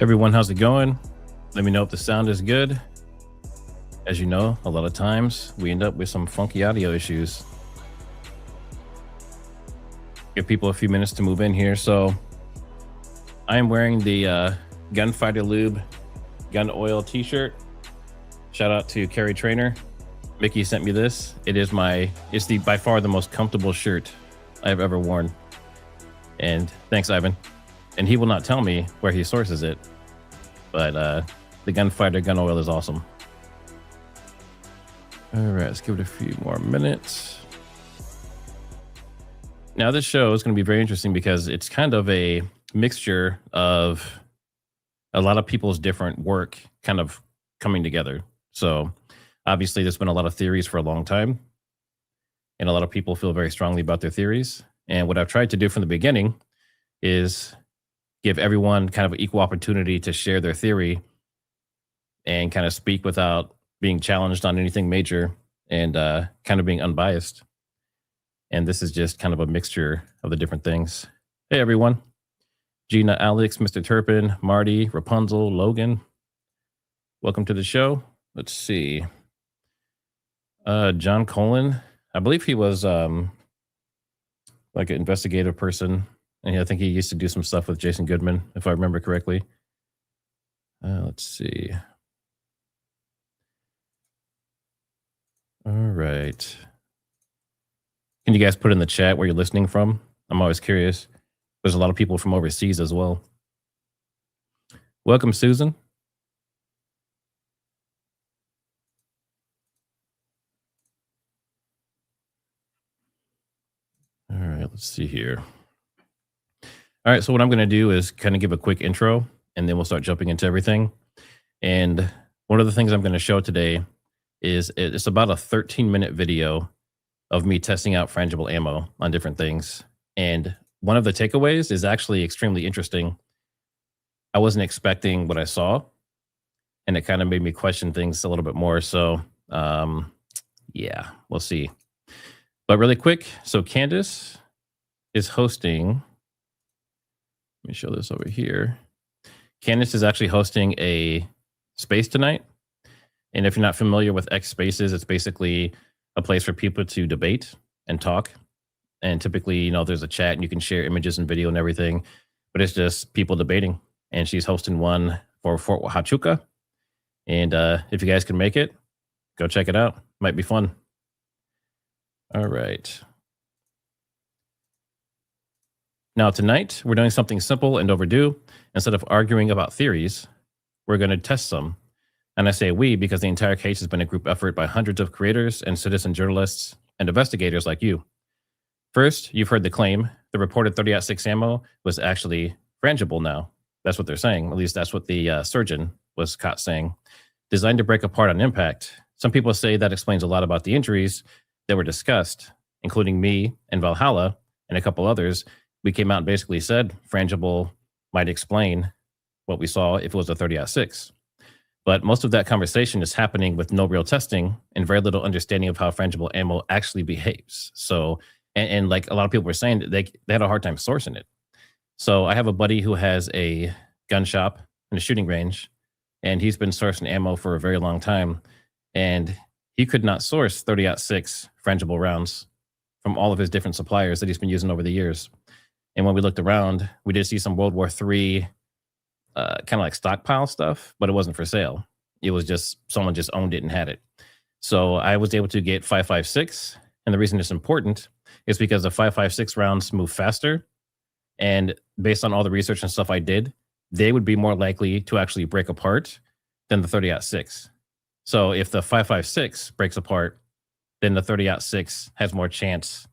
Everyone, how's it going? Let me know if the sound is good. As you know, a lot of times we end up with some funky audio issues. Give people a few minutes to move in here. So I am wearing the Gunfighter Lube gun oil t-shirt. Shout out to Carrie Trainer. Mickey sent me this. It's by far the most comfortable shirt I've ever worn. And thanks, Ivan. And he will not tell me where he sources it, but the Gunfighter gun oil is awesome. All right, let's give it a few more minutes. Now this show is going to be very interesting because it's kind of a mixture of a lot of people's different work kind of coming together. So obviously there's been a lot of theories for a long time, and a lot of people feel very strongly about their theories. And what I've tried to do from the beginning is give everyone kind of equal opportunity to share their theory and kind of speak without being challenged on anything major, and kind of being unbiased. And this is just kind of a mixture of the different things. Hey, everyone. Gina, Alex, Mr. Turpin, Marty, Rapunzel, Logan. Welcome to the show. Let's see. John Colin. I believe he was like an investigative person. And I think he used to do some stuff with Jason Goodman, if I remember correctly. Let's see. All right. Can you guys put in the chat where you're listening from? I'm always curious. There's a lot of people from overseas as well. Welcome, Susan. All right, let's see here. All right, so what I'm going to do is kind of give a quick intro, and then we'll start jumping into everything. And one of the things I'm going to show today is it's about a 13-minute video of me testing out frangible ammo on different things. And one of the takeaways is actually extremely interesting. I wasn't expecting what I saw, and it kind of made me question things a little bit more. So yeah, we'll see. But really quick, so Candace is hosting... Let me show this over here. Candace is actually hosting a space tonight. And if you're not familiar with X Spaces, it's basically a place for people to debate and talk. And typically, you know, there's a chat and you can share images and video and everything, but it's just people debating. And she's hosting one for Fort Huachuca. And if you guys can make it, go check it out. Might be fun. All right. Now tonight, we're doing something simple and overdue. Instead of arguing about theories, we're going to test some. And I say we because the entire case has been a group effort by hundreds of creators and citizen journalists and investigators like you. First, you've heard the claim the reported 30-06 ammo was actually frangible now. That's what they're saying. At least that's what the surgeon was caught saying. Designed to break apart on impact. Some people say that explains a lot about the injuries that were discussed, including me and Valhalla and a couple others. We came out and basically said frangible might explain what we saw if it was a 30-06. But most of that conversation is happening with no real testing and very little understanding of how frangible ammo actually behaves. So, and like a lot of people were saying, they had a hard time sourcing it. So I have a buddy who has a gun shop and a shooting range, and he's been sourcing ammo for a very long time. And he could not source 30-06 frangible rounds from all of his different suppliers that he's been using over the years. And when we looked around, we did see some World War III kind of like stockpile stuff, but it wasn't for sale. It was just someone just owned it and had it. So I was able to get 5.56. And the reason it's important is because the 5.56 rounds move faster. And based on all the research and stuff I did, they would be more likely to actually break apart than the 30-06. So if the 5.56 breaks apart, then the 30-06 has more chance,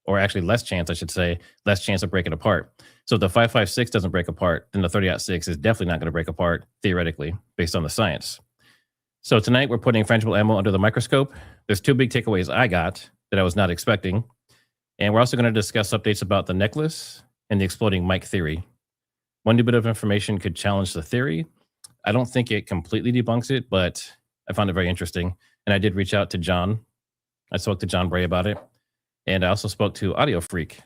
or actually less chance, I should say, less chance of breaking apart. So if the 5.56 doesn't break apart, then the 30-06 is definitely not going to break apart, theoretically, based on the science. So tonight we're putting frangible ammo under the microscope. There's two big takeaways I got that I was not expecting. And we're also going to discuss updates about the necklace and the exploding mic theory. One new bit of information could challenge the theory. I don't think it completely debunks it, but I found it very interesting. And I did reach out to John. I spoke to John Bray about it. And I also spoke to Audio Freak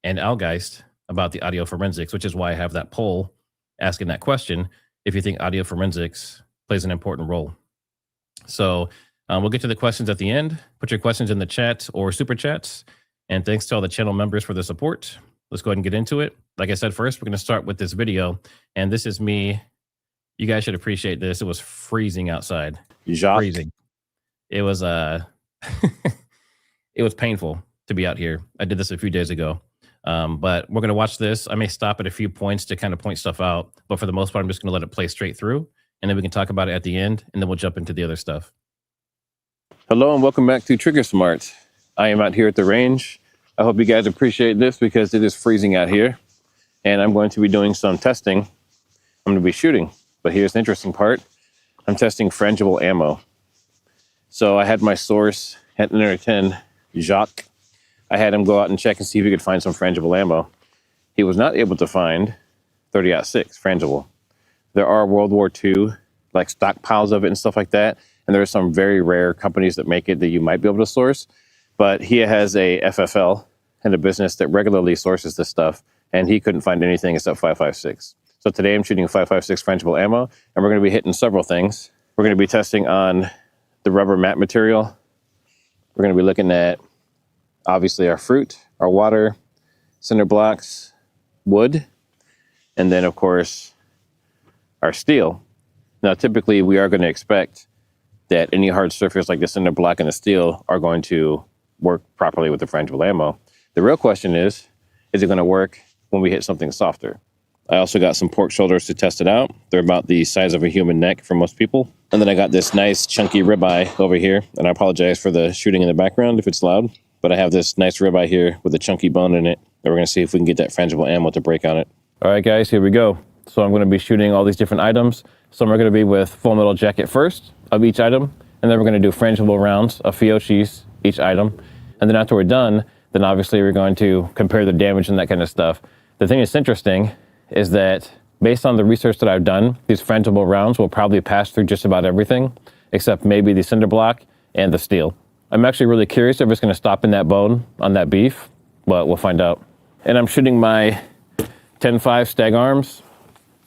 and Algeist about the audio forensics, which is why I have that poll asking that question, if you think audio forensics plays an important role. So we'll get to the questions at the end. Put your questions in the chat or super chats. And thanks to all the channel members for the support. Let's go ahead and get into it. Like I said, first, we're going to start with this video. And this is me. You guys should appreciate this. It was freezing outside. Freezing. It was it was painful to be out here. I did this a few days ago. But we're going to watch this. I may stop at a few points to kind of point stuff out. But for the most part, I'm just going to let it play straight through. And then we can talk about it at the end. And then we'll jump into the other stuff. Hello and welcome back to TriggerSmart. I am out here at the range. I hope you guys appreciate this because it is freezing out here. And I'm going to be doing some testing. I'm going to be shooting. But here's the interesting part. I'm testing frangible ammo. So I had my source at 10, Jacques. I had him go out and check and see if he could find some frangible ammo. He was not able to find 30-06 frangible. There are World War II, like stockpiles of it and stuff like that. And there are some very rare companies that make it that you might be able to source. But he has a FFL and a business that regularly sources this stuff. And he couldn't find anything except 5.56. So today I'm shooting 5.56 frangible ammo. And we're going to be hitting several things. We're going to be testing on the rubber mat material. We're going to be looking at, obviously, our fruit, our water, cinder blocks, wood, and then, of course, our steel. Now, typically, we are going to expect that any hard surface like the cinder block and the steel are going to work properly with the frangible ammo. The real question is it going to work when we hit something softer? I also got some pork shoulders to test it out. They're about the size of a human neck for most people. And then I got this nice chunky ribeye over here. And I apologize for the shooting in the background if it's loud. But I have this nice ribeye here with a chunky bone in it. And we're going to see if we can get that frangible ammo to break on it. All right, guys, here we go. So I'm going to be shooting all these different items. Some are going to be with full metal jacket first of each item. And then we're going to do frangible rounds of Fiochis each item. And then after we're done, then obviously we're going to compare the damage and that kind of stuff. The thing that's interesting is that based on the research that I've done, these frangible rounds will probably pass through just about everything, except maybe the cinder block and the steel. I'm actually really curious if it's going to stop in that bone on that beef, but we'll find out. And I'm shooting my 10.5 Stag Arms,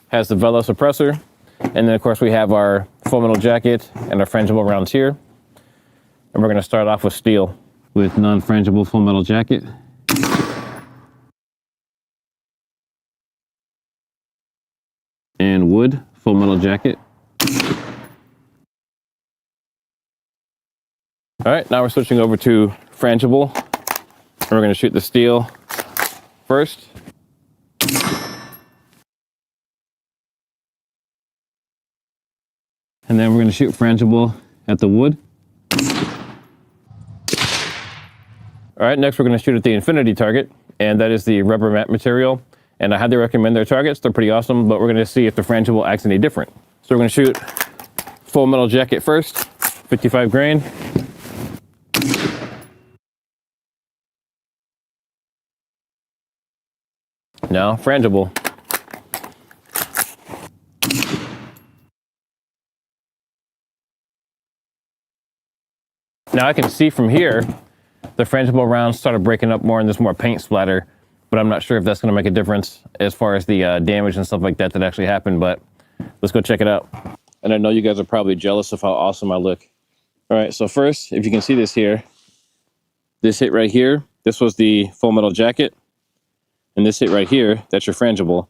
has the Velo suppressor, and then of course we have our full metal jacket and our frangible rounds here. And we're going to start off with steel with non-frangible full metal jacket. And wood, full metal jacket. All right, now we're switching over to frangible. And we're going to shoot the steel first. And then we're going to shoot frangible at the wood. All right, next we're going to shoot at the infinity target, and that is the rubber mat material. And I highly recommend their targets. They're pretty awesome, but we're going to see if the frangible acts any different. So we're going to shoot full metal jacket first, 55 grain. Now frangible. Now I can see from here, the frangible rounds started breaking up more and there's more paint splatter. But I'm not sure if that's going to make a difference as far as the damage and stuff like that that actually happened. But let's go check it out. And I know you guys are probably jealous of how awesome I look. All right, so first, if you can see this here, this hit right here, this was the full metal jacket. And this hit right here, that's your frangible.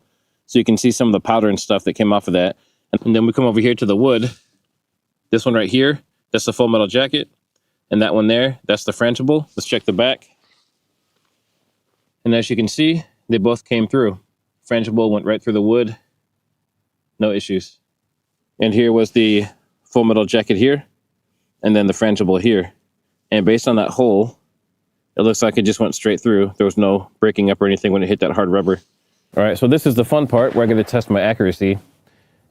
So you can see some of the powder and stuff that came off of that. And then we come over here to the wood. This one right here, that's the full metal jacket. And that one there, that's the frangible. Let's check the back. And as you can see, they both came through. Frangible went right through the wood. No issues. And here was the full metal jacket here. And then the frangible here. And based on that hole, it looks like it just went straight through. There was no breaking up or anything when it hit that hard rubber. All right, so this is the fun part where I get to test my accuracy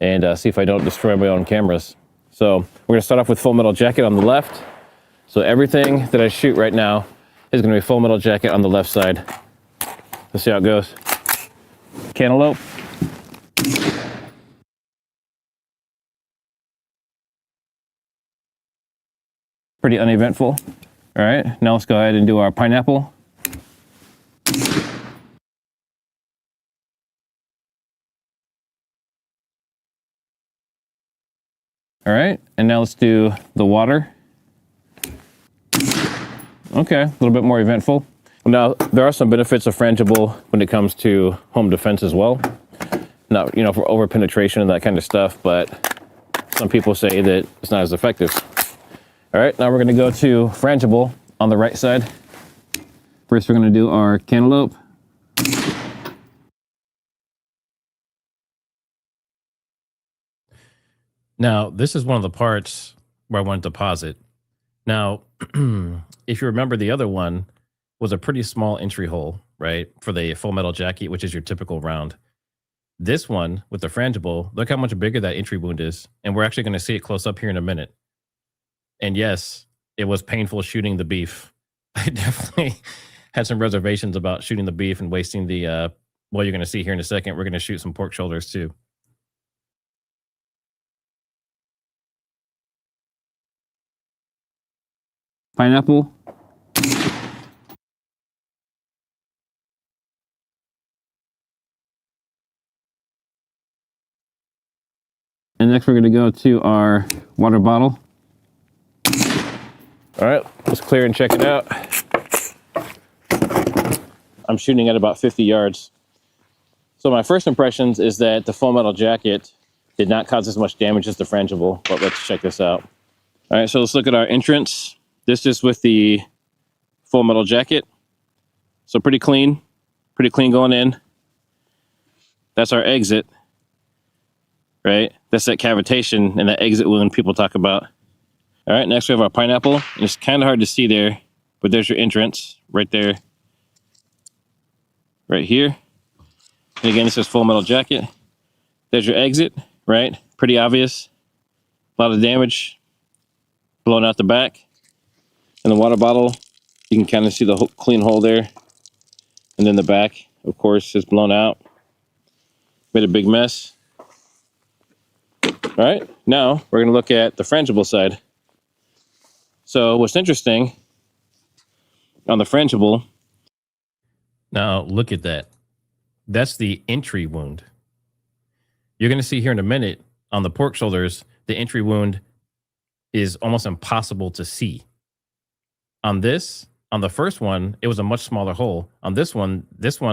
and see if I don't destroy my own cameras. So we're going to start off with full metal jacket on the left. So everything that I shoot right now is going to be full metal jacket on the left side. Let's see how it goes. Cantaloupe. Pretty uneventful. All right, now let's go ahead and do our pineapple. All right, and now let's do the water. Okay, a little bit more eventful. Now, there are some benefits of Frangible when it comes to home defense as well. Not, you know, for over penetration and that kind of stuff, but some people say that it's not as effective. All right, now we're gonna go to Frangible on the right side. First, we're gonna do our cantaloupe. Now, this is one of the parts where I want to deposit. Now, if you remember, the other one was a pretty small entry hole, right? For the full metal jacket, which is your typical round. This one with the Frangible, look how much bigger that entry wound is. And we're actually going to see it close up here in a minute. And yes, it was painful shooting the beef. I definitely had some reservations about shooting the beef and wasting the, well, you're going to see here in a second, we're going to shoot some pork shoulders too. Pineapple. And next we're going to go to our water bottle. All right, let's clear and check it out. I'm shooting at about 50 yards. So my first impressions is that the full metal jacket did not cause as much damage as the Frangible, but let's check this out. All right, so let's look at our entrance. This is with the full metal jacket. So pretty clean going in. That's our exit, right? That's that cavitation and that exit wound people talk about. All right, next we have our pineapple. And it's kind of hard to see there, but there's your entrance right there, right here. And again, this is full metal jacket. There's your exit, right? Pretty obvious. A lot of damage blown out the back. And the water bottle, you can kind of see the clean hole there. And then the back, of course, is blown out. Made a big mess. All right, now we're gonna look at the Frangible side. So what's interesting on the Frangible, now look at that. That's the entry wound. You're gonna see here in a minute on the pork shoulders, the entry wound is almost impossible to see. On this, on the first one, it was a much smaller hole. On this one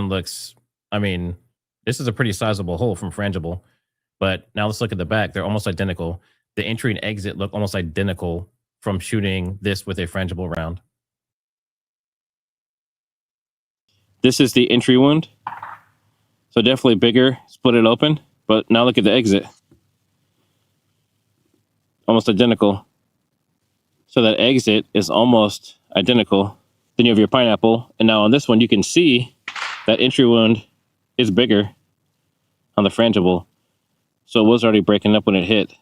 looks, I mean, this is a pretty sizable hole from Frangible. But now let's look at the back. They're almost identical. The entry and exit look almost identical from shooting this with a Frangible round. This is the entry wound. So definitely bigger, split it open. But now look at the exit. Almost identical. So that exit is almost identical. Then you have your pineapple. And now on this one, you can see that entry wound is bigger on the Frangible. So it was already breaking up when it hit.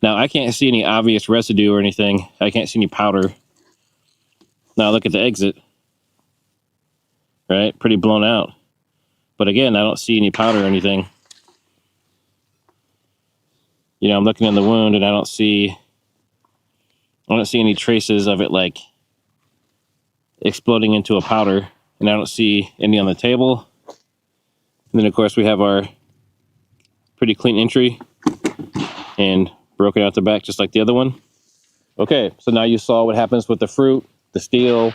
Now I can't see any obvious residue or anything. I can't see any powder. Now look at the exit. Right? Pretty blown out. But again, I don't see any powder or anything. You know, I'm looking in the wound and I don't see any traces of it like exploding into a powder. And I don't see any on the table. And then of course we have our pretty clean entry and broken out the back just like the other one. Okay, so now you saw what happens with the fruit, the steel,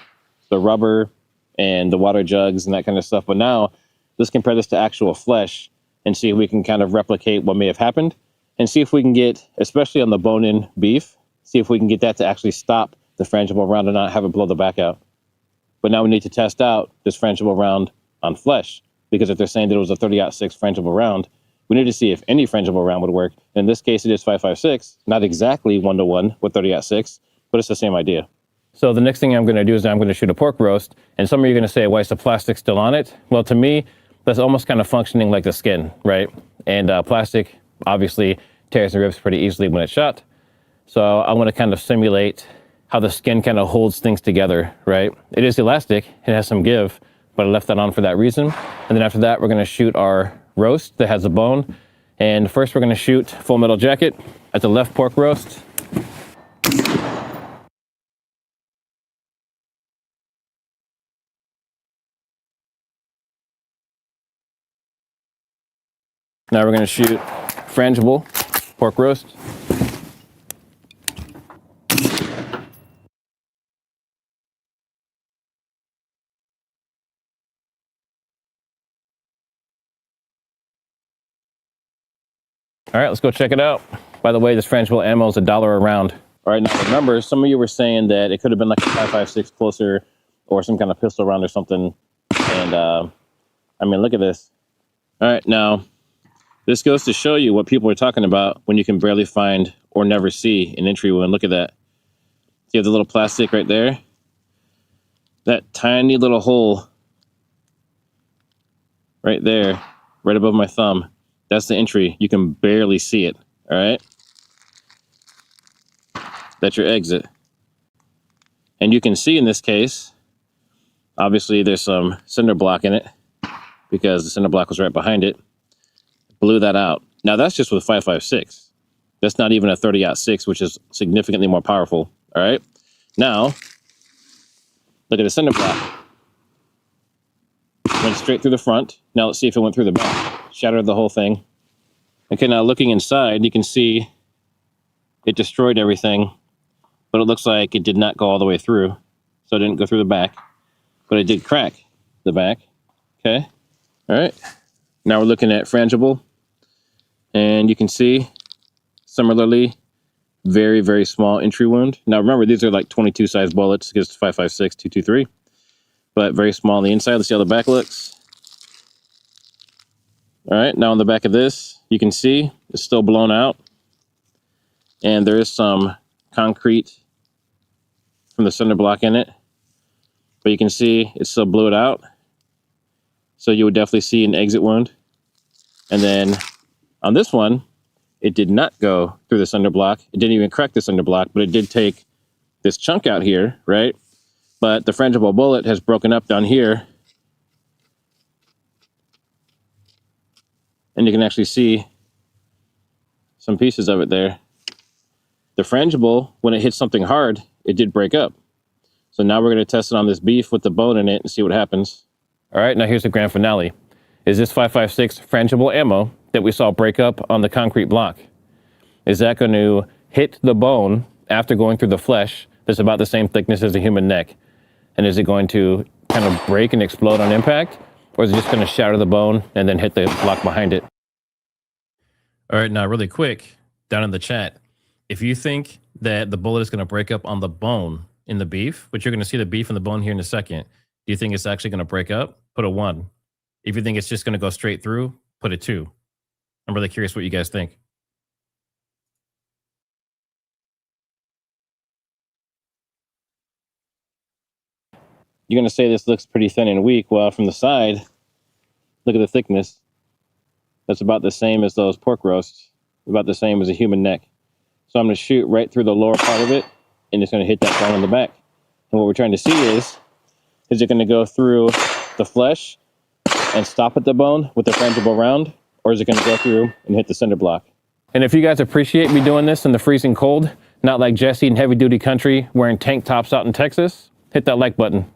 the rubber, and the water jugs and that kind of stuff. But now let's compare this to actual flesh and see if we can kind of replicate what may have happened and see if we can get, especially on the bone-in beef, see if we can get that to actually stop the Frangible round and not have it blow the back out. But now we need to test out this Frangible round on flesh, because if they're saying that it was a 30-06 Frangible round, we need to see if any Frangible round would work. In this case, it is 5.56, not exactly 1-to-1 with 30-06, but it's the same idea. So the next thing I'm going to do is I'm going to shoot a pork roast, and some of you are going to say, why is the plastic still on it? Well, to me, that's almost kind of functioning like the skin, right? And plastic obviously tears and rips pretty easily when it's shot. So I'm going to kind of simulate how the skin kind of holds things together, right? It is elastic, it has some give, but I left that on for that reason. And then after that, we're going to shoot our roast that has a bone. And first we're going to shoot full metal jacket at the left pork roast. Now we're going to shoot Frangible pork roast. All right, let's go check it out. By the way, this Frangible ammo is $1 a round. All right, now remember, some of you were saying that it could have been like a 5.56 closer or some kind of pistol round or something. And I mean, look at this. All right, now this goes to show you what people are talking about when you can barely find or never see an entry wound. Look at that. You have the little plastic right there. That tiny little hole right there, right above my thumb. That's the entry. You can barely see it, all right? That's your exit. And you can see in this case, obviously there's some cinder block in it because the cinder block was right behind it. Blew that out. Now that's just with 5.56. That's not even a 30-06, which is significantly more powerful, all right? Now, look at the cinder block. Went straight through the front. Now let's see if it went through the back. Shattered the whole thing. Okay, now looking inside, you can see it destroyed everything, but it looks like it did not go all the way through. So it didn't go through the back, but it did crack the back. Okay, all right. Now we're looking at Frangible, and you can see, similarly, very, very small entry wound. Now remember, these are like 22 size bullets against 5.56, 223, but very small on the inside. Let's see how the back looks. All right, now on the back of this, you can see it's still blown out. And there is some concrete from the cinder block in it. But you can see it still blew it out. So you would definitely see an exit wound. And then on this one, it did not go through the cinder block. It didn't even crack the cinder block, but it did take this chunk out here, right? But the Frangible bullet has broken up down here. And you can actually see some pieces of it there. The Frangible, when it hits something hard, it did break up. So now we're going to test it on this beef with the bone in it and see what happens. All right, now here's the grand finale. Is this 5.56 Frangible ammo that we saw break up on the concrete block, is that going to hit the bone after going through the flesh that's about the same thickness as the human neck? And is it going to kind of break and explode on impact? Or is it just going to shatter the bone and then hit the block behind it? All right, now really quick, down in the chat, if you think that the bullet is going to break up on the bone in the beef, which you're going to see the beef and the bone here in a second, do you think it's actually going to break up? Put a 1. If you think it's just going to go straight through, put a 2. I'm really curious what you guys think. You're going to say this looks pretty thin and weak. Well, from the side, look at the thickness. That's about the same as those pork roasts, about the same as a human neck. So I'm going to shoot right through the lower part of it, and it's going to hit that bone in the back. And what we're trying to see is it going to go through the flesh and stop at the bone with the Frangible round, or is it going to go through and hit the cinder block? And if you guys appreciate me doing this in the freezing cold, not like Jesse in heavy duty country wearing tank tops out in Texas, hit that like button.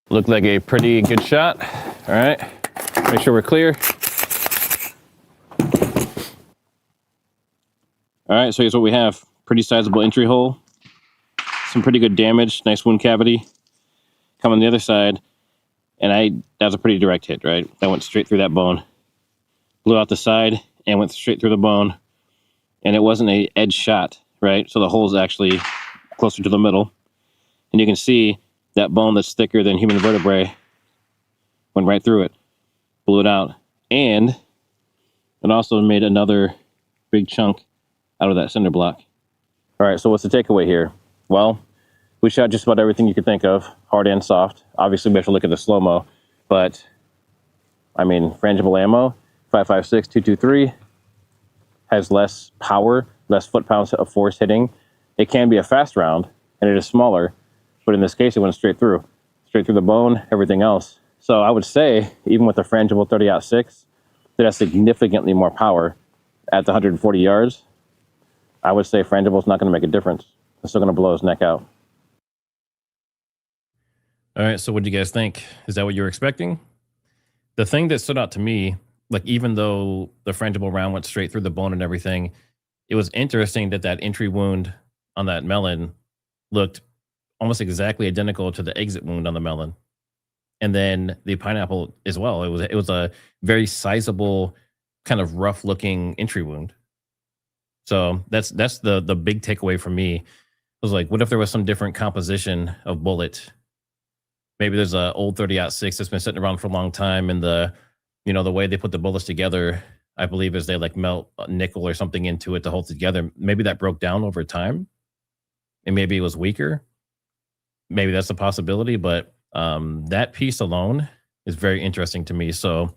Looked like a pretty good shot. All right, make sure we're clear. All right, so here's what we have. Pretty sizable entry hole. Some pretty good damage, nice wound cavity. Come on the other side, and that was a pretty direct hit, right? That went straight through that bone. Blew out the side and went straight through the bone. And it wasn't an edge shot, right? So the hole's actually closer to the middle. And you can see that bone that's thicker than human vertebrae went right through it, blew it out. And it also made another big chunk out of that cinder block. All right, so what's the takeaway here? Well, we shot just about everything you could think of, hard and soft. Obviously, we have to look at the slow-mo, but I mean, Frangible ammo, 5.56, 223, has less power, less foot-pounds of force hitting. It can be a fast round, and it is smaller, but in this case, it went straight through the bone, everything else. So I would say, even with the Frangible 30-06, that has significantly more power at the 140 yards. I would say Frangible's not going to make a difference. It's still going to blow his neck out. All right, so what do you guys think? Is that what you were expecting? The thing that stood out to me like even though the frangible round went straight through the bone and everything, it was interesting that that entry wound on that melon looked almost exactly identical to the exit wound on the melon. And then the pineapple as well. It was a very sizable, kind of rough looking entry wound. So that's the big takeaway for me. It was like, what if there was some different composition of bullet? Maybe there's a old 30-06 that's been sitting around for a long time, and the way they put the bullets together, I believe, is they like melt a nickel or something into it to hold it together. Maybe that broke down over time, and maybe it was weaker. Maybe that's a possibility, but that piece alone is very interesting to me. So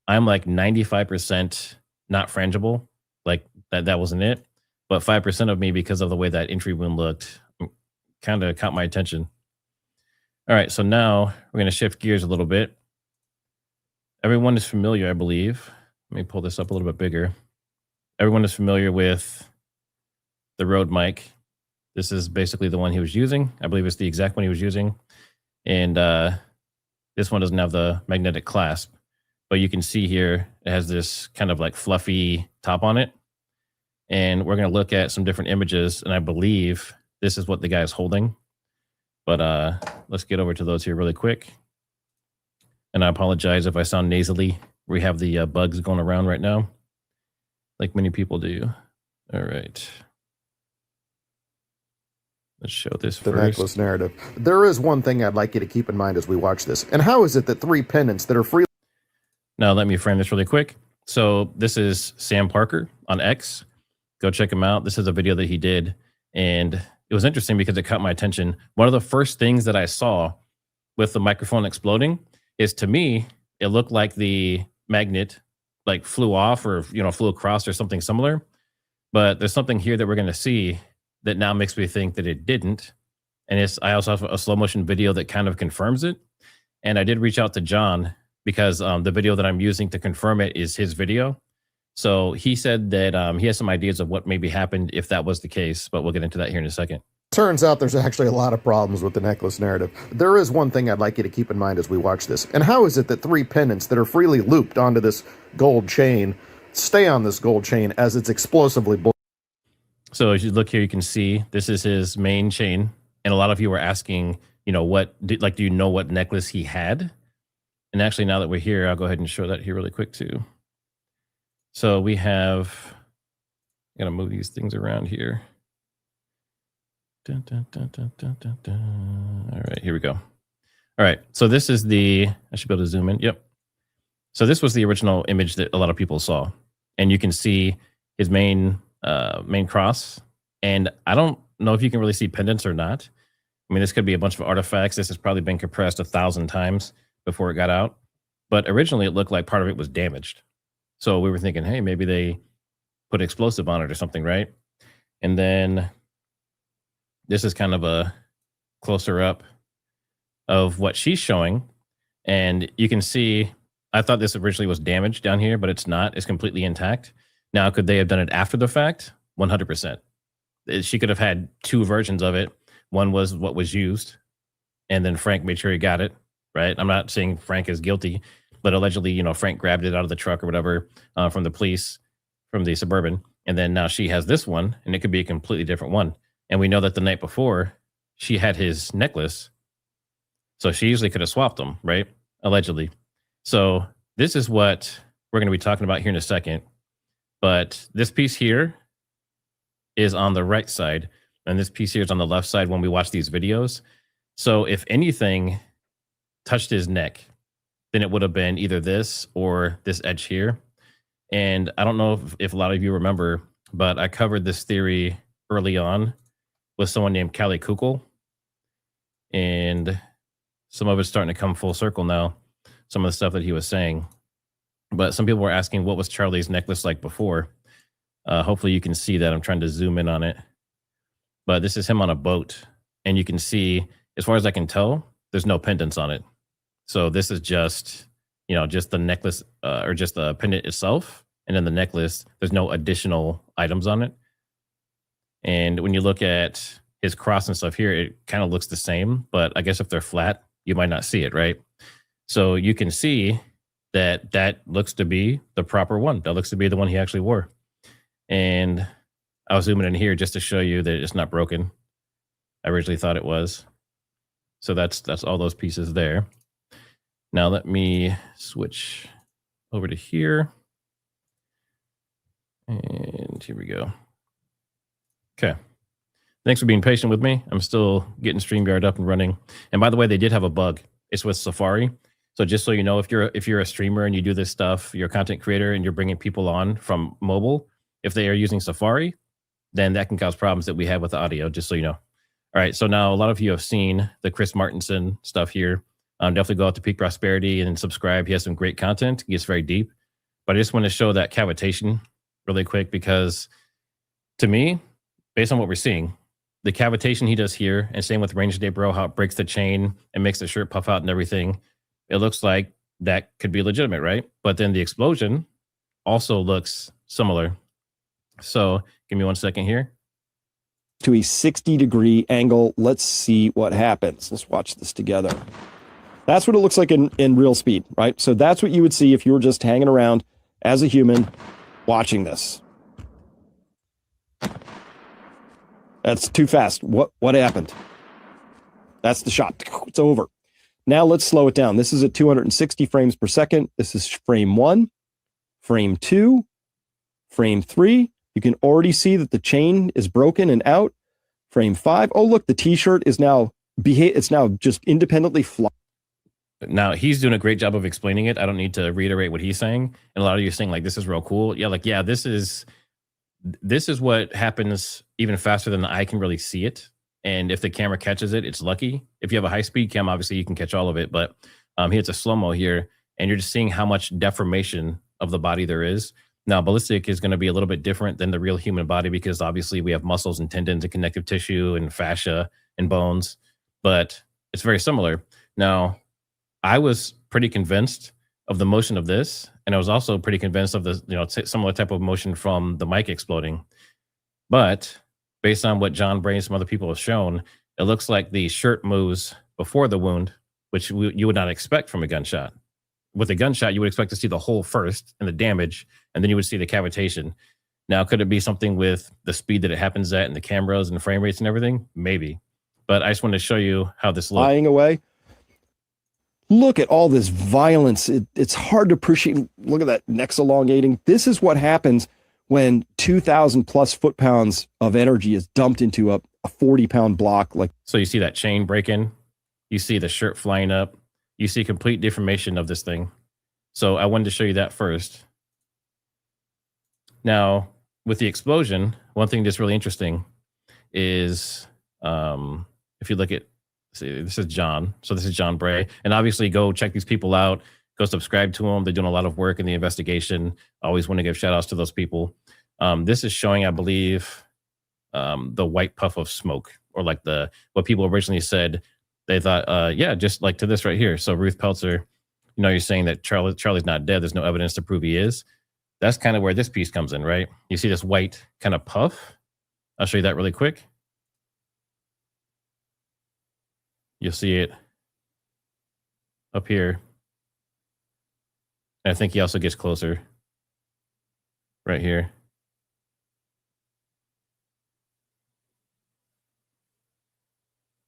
I'm like 95% not frangible, like that wasn't it, but 5% of me, because of the way that entry wound looked, kind of caught my attention. All right, so now we're going to shift gears a little bit. Everyone is familiar, I believe. Let me pull this up a little bit bigger. Everyone is familiar with the Rode mic. This is basically the one he was using. I believe it's the exact one he was using. And this one doesn't have the magnetic clasp, but you can see here it has this kind of like fluffy top on it. And we're going to look at some different images, and I believe this is what the guy is holding. But let's get over to those here really quick. And I apologize if I sound nasally. We have the bugs going around right now, like many people do. All right. Let's show this the first. necklace narrative. There is one thing I'd like you to keep in mind as we watch this. And how is it that 3 pendants that are free... Now, let me frame this really quick. So this is Sam Parker on X. Go check him out. This is a video that he did, and it was interesting because it caught my attention. One of the first things that I saw with the microphone exploding is, to me, it looked like the magnet like flew off or flew across or something similar. But there's something here that we're going to see that now makes me think that it didn't. And I also have a slow motion video that kind of confirms it. And I did reach out to John because the video that I'm using to confirm it is his video. So he said that he has some ideas of what maybe happened if that was the case, but we'll get into that here in a second. Turns out there's actually a lot of problems with the necklace narrative. There is one thing I'd like you to keep in mind as we watch this. And how is it that 3 pendants that are freely looped onto this gold chain stay on this gold chain as it's explosively blown? So as you look here, you can see this is his main chain. And a lot of you were asking, do you know what necklace he had? And actually, now that we're here, I'll go ahead and show that here really quick too. So we have, I'm going to move these things around here. Dun, dun, dun, dun, dun, dun, dun. All right, here we go. All right, so this is I should be able to zoom in. Yep. So this was the original image that a lot of people saw. And you can see his main cross. And I don't know if you can really see pendants or not. I mean, this could be a bunch of artifacts. This has probably been compressed 1,000 times before it got out. But originally, it looked like part of it was damaged. So we were thinking, hey, maybe they put explosive on it or something, right? And then this is kind of a closer up of what she's showing. And you can see, I thought this originally was damaged down here, but it's not. It's completely intact. Now, could they have done it after the fact? 100%. She could have had 2 versions of it. One was what was used, and then Frank made sure he got it, right? I'm not saying Frank is guilty, but allegedly, Frank grabbed it out of the truck or whatever from the police, from the Suburban. And then now she has this one, and it could be a completely different one. And we know that the night before, she had his necklace. So she easily could have swapped them, right? Allegedly. So this is what we're going to be talking about here in a second. But this piece here is on the right side, and this piece here is on the left side when we watch these videos. So if anything touched his neck, then it would have been either this or this edge here. And I don't know if a lot of you remember, but I covered this theory early on with someone named Callie Kukul. And some of it's starting to come full circle now, some of the stuff that he was saying. But some people were asking, what was Charlie's necklace like before? Hopefully you can see that. I'm trying to zoom in on it. But this is him on a boat. And you can see, as far as I can tell, there's no pendants on it. So this is just, just the necklace or just the pendant itself. And then the necklace, there's no additional items on it. And when you look at his cross and stuff here, it kind of looks the same. But I guess if they're flat, you might not see it, right? So you can see that looks to be the proper one. That looks to be the one he actually wore. And I'll zoom in here just to show you that it's not broken. I originally thought it was. So that's all those pieces there. Now let me switch over to here. And here we go. Okay. Thanks for being patient with me. I'm still getting StreamYard up and running. And by the way, they did have a bug. It's with Safari. So just so you know, if you're a streamer and you do this stuff, you're a content creator and you're bringing people on from mobile, if they are using Safari, then that can cause problems that we have with the audio, just so you know. All right, so now a lot of you have seen the Chris Martenson stuff here. Definitely go out to Peak Prosperity and subscribe. He has some great content. He gets very deep. But I just want to show that cavitation really quick because to me, based on what we're seeing, the cavitation he does here, and same with Range Day Bro, how it breaks the chain and makes the shirt puff out and everything, it looks like that could be legitimate, right? But then the explosion also looks similar. So give me 1 second here. To a 60-degree angle. Let's see what happens. Let's watch this together. That's what it looks like in real speed, right? So that's what you would see if you were just hanging around as a human watching this. That's too fast. What happened? That's the shot. It's over. Now let's slow it down. This is at 260 frames per second. This is frame 1, frame 2, frame 3. You can already see that the chain is broken and out. Frame 5. Oh, look, the t-shirt is now it's now just independently flying. Now he's doing a great job of explaining it. I don't need to reiterate what he's saying. And a lot of you are saying like, this is real cool. Yeah, like, yeah, this is what happens even faster than the eye can really see it. And if the camera catches it, it's lucky. If you have a high-speed cam, obviously you can catch all of it. But here it's a slow-mo here, and you're just seeing how much deformation of the body there is. Now, ballistic is going to be a little bit different than the real human body because obviously we have muscles and tendons and connective tissue and fascia and bones, but it's very similar. Now, I was pretty convinced of the motion of this, and I was also pretty convinced of the similar type of motion from the mic exploding. But based on what John Bray and some other people have shown, it looks like the shirt moves before the wound, which you would not expect from a gunshot. With a gunshot, you would expect to see the hole first and the damage, and then you would see the cavitation. Now, could it be something with the speed that it happens at and the cameras and the frame rates and everything? Maybe. But I just wanted to show you how this looks. Flying away. Look at all this violence. It's hard to appreciate. Look at that neck's elongating. This is what happens when 2,000 plus foot-pounds of energy is dumped into a 40-pound block. So you see that chain breaking. You see the shirt flying up. You see complete deformation of this thing. So I wanted to show you that first. Now, with the explosion, one thing that's really interesting is if you look at, see, this is John. So this is John Bray. And obviously go check these people out. Go subscribe to them. They're doing a lot of work in the investigation. I always want to give shout outs to those people. This is showing, I believe, the white puff of smoke, or like what people originally said. They thought, yeah, just like to this right here. So Ruth Peltzer, you're saying that Charlie's not dead. There's no evidence to prove he is. That's kind of where this piece comes in, right? You see this white kind of puff. I'll show you that really quick. You'll see it up here. And I think he also gets closer right here.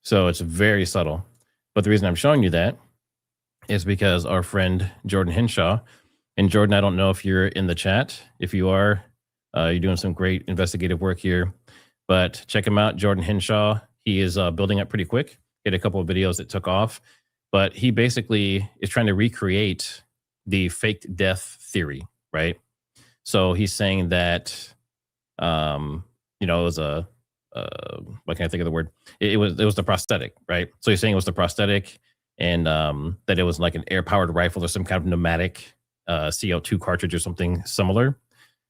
So it's very subtle. But the reason I'm showing you that is because our friend Jordan Henshaw, and Jordan, I don't know if you're in the chat. If you are, you're doing some great investigative work here. But check him out, Jordan Henshaw. He is building up pretty quick. He had a couple of videos that took off. But he basically is trying to recreate the faked death theory, right? So he's saying that, it was a, what can I think of the word? It was the prosthetic, right? So he's saying it was the prosthetic, and that it was like an air-powered rifle or some kind of pneumatic CO2 cartridge or something similar.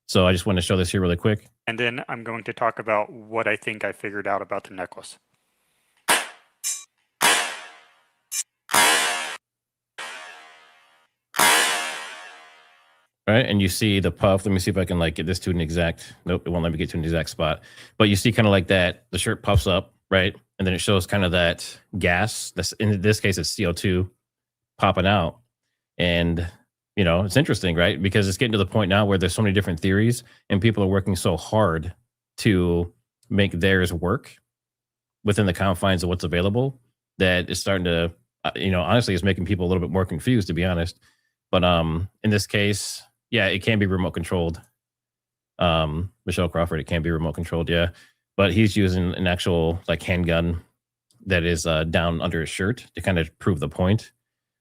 So I just want to show this here really quick. And then I'm going to talk about what I think I figured out about the necklace. Right, and you see the puff. Let me see if I can get this to an exact. Nope, it won't let me get to an exact spot. But you see kind of like that. The shirt puffs up, right, and then it shows kind of that gas. That's in this case, it's CO2 popping out, and it's interesting, right? Because it's getting to the point now where there's so many different theories and people are working so hard to make theirs work within the confines of what's available that it's starting to, honestly, it's making people a little bit more confused, to be honest. But in this case, yeah, it can be remote controlled. Michelle Crawford, it can be remote controlled, yeah. But he's using an actual like handgun that is down under his shirt to kind of prove the point.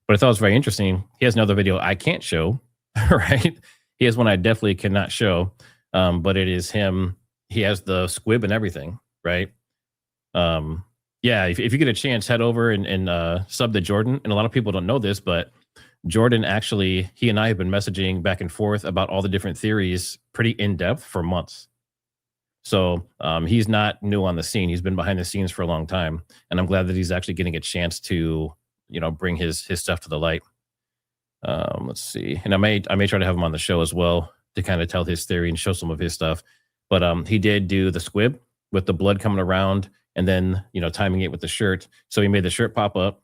But I thought it was very interesting. He has another video I can't show, right? He has one I definitely cannot show, but it is him. He has the squib and everything, right? Yeah, if you get a chance, head over and sub to Jordan. And a lot of people don't know this, but Jordan actually, he and I have been messaging back and forth about all the different theories pretty in depth for months. So he's not new on the scene. He's been behind the scenes for a long time. And I'm glad that he's actually getting a chance to, bring his stuff to the light. Let's see. And I may try to have him on the show as well to kind of tell his theory and show some of his stuff. But he did do the squib with the blood coming around and then, timing it with the shirt. So he made the shirt pop up.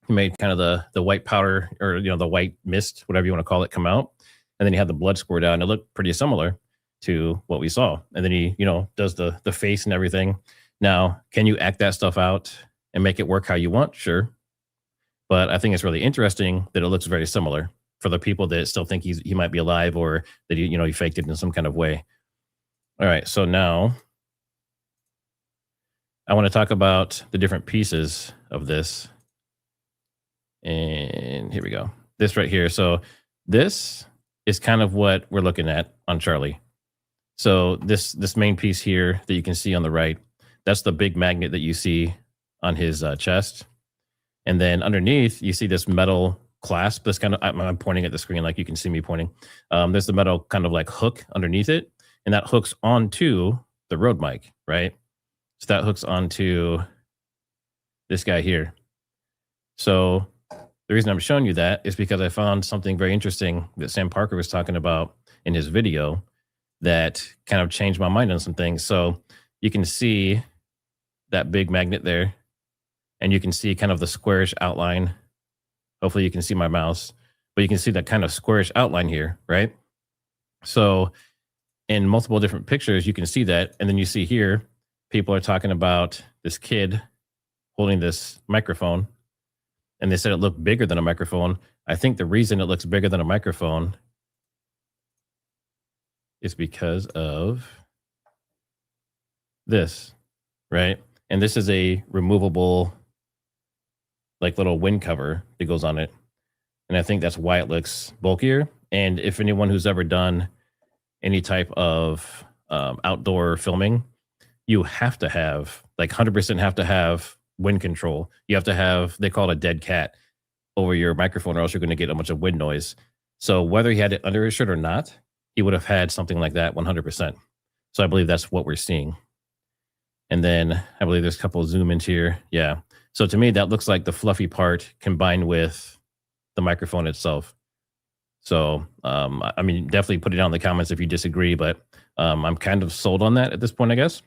He made kind of the white powder or, the white mist, whatever you want to call it, come out. And then he had the blood squirt out and it looked pretty similar to what we saw. And then he, does the face and everything. Now, can you act that stuff out and make it work how you want? Sure. But I think it's really interesting that it looks very similar for the people that still think he might be alive or that he faked it in some kind of way. All right, so now I want to talk about the different pieces of this. And here we go. This right here. So this is kind of what we're looking at on Charlie. So this main piece here that you can see on the right, that's the big magnet that you see on his chest. And then underneath, you see this metal clasp. This kind of, I'm pointing at the screen like you can see me pointing. There's the metal kind of like hook underneath it. And that hooks onto the Rode mic, right? So that hooks onto this guy here. So the reason I'm showing you that is because I found something very interesting that Sam Parker was talking about in his video that kind of changed my mind on some things. So you can see that big magnet there. And you can see kind of the squarish outline. Hopefully you can see my mouse, but you can see that kind of squarish outline here, right? So in multiple different pictures, you can see that. And then you see here, people are talking about this kid holding this microphone. And they said it looked bigger than a microphone. I think the reason it looks bigger than a microphone is because of this, right? And this is a removable like little wind cover that goes on it. And I think that's why it looks bulkier. And if anyone who's ever done any type of outdoor filming, you have to have like 100% have to have wind control. You have to have, they call it a dead cat over your microphone or else you're going to get a bunch of wind noise. So whether he had it under his shirt or not, he would have had something like that 100%. So I believe that's what we're seeing. And then I believe there's a couple of zoom ins here. Yeah. So to me, that looks like the fluffy part combined with the microphone itself. So, I mean, definitely put it down in the comments if you disagree, but I'm kind of sold on that at this point, I guess.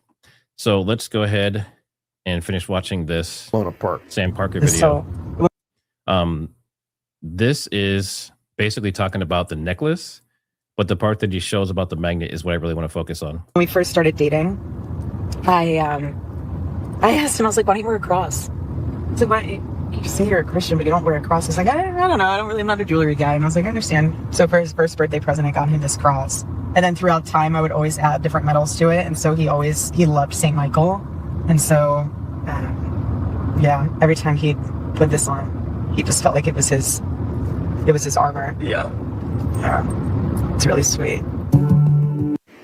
So let's go ahead and finish watching this blown apart Sam Parker video. This is basically talking about the necklace, but the part that he shows about the magnet is what I really want to focus on. When we first started dating, I asked him, I was like, why don't you wear a cross? I was like, why, you say you're a Christian, but you don't wear a cross. He's like, I don't know. I'm not a jewelry guy. And I was like, I understand. So for his first birthday present, I got him this cross. And then throughout time, I would always add different metals to it. And so he loved St. Michael. And so, yeah, every time he'd put this on, he just felt like it was his armor. Yeah. It's really sweet.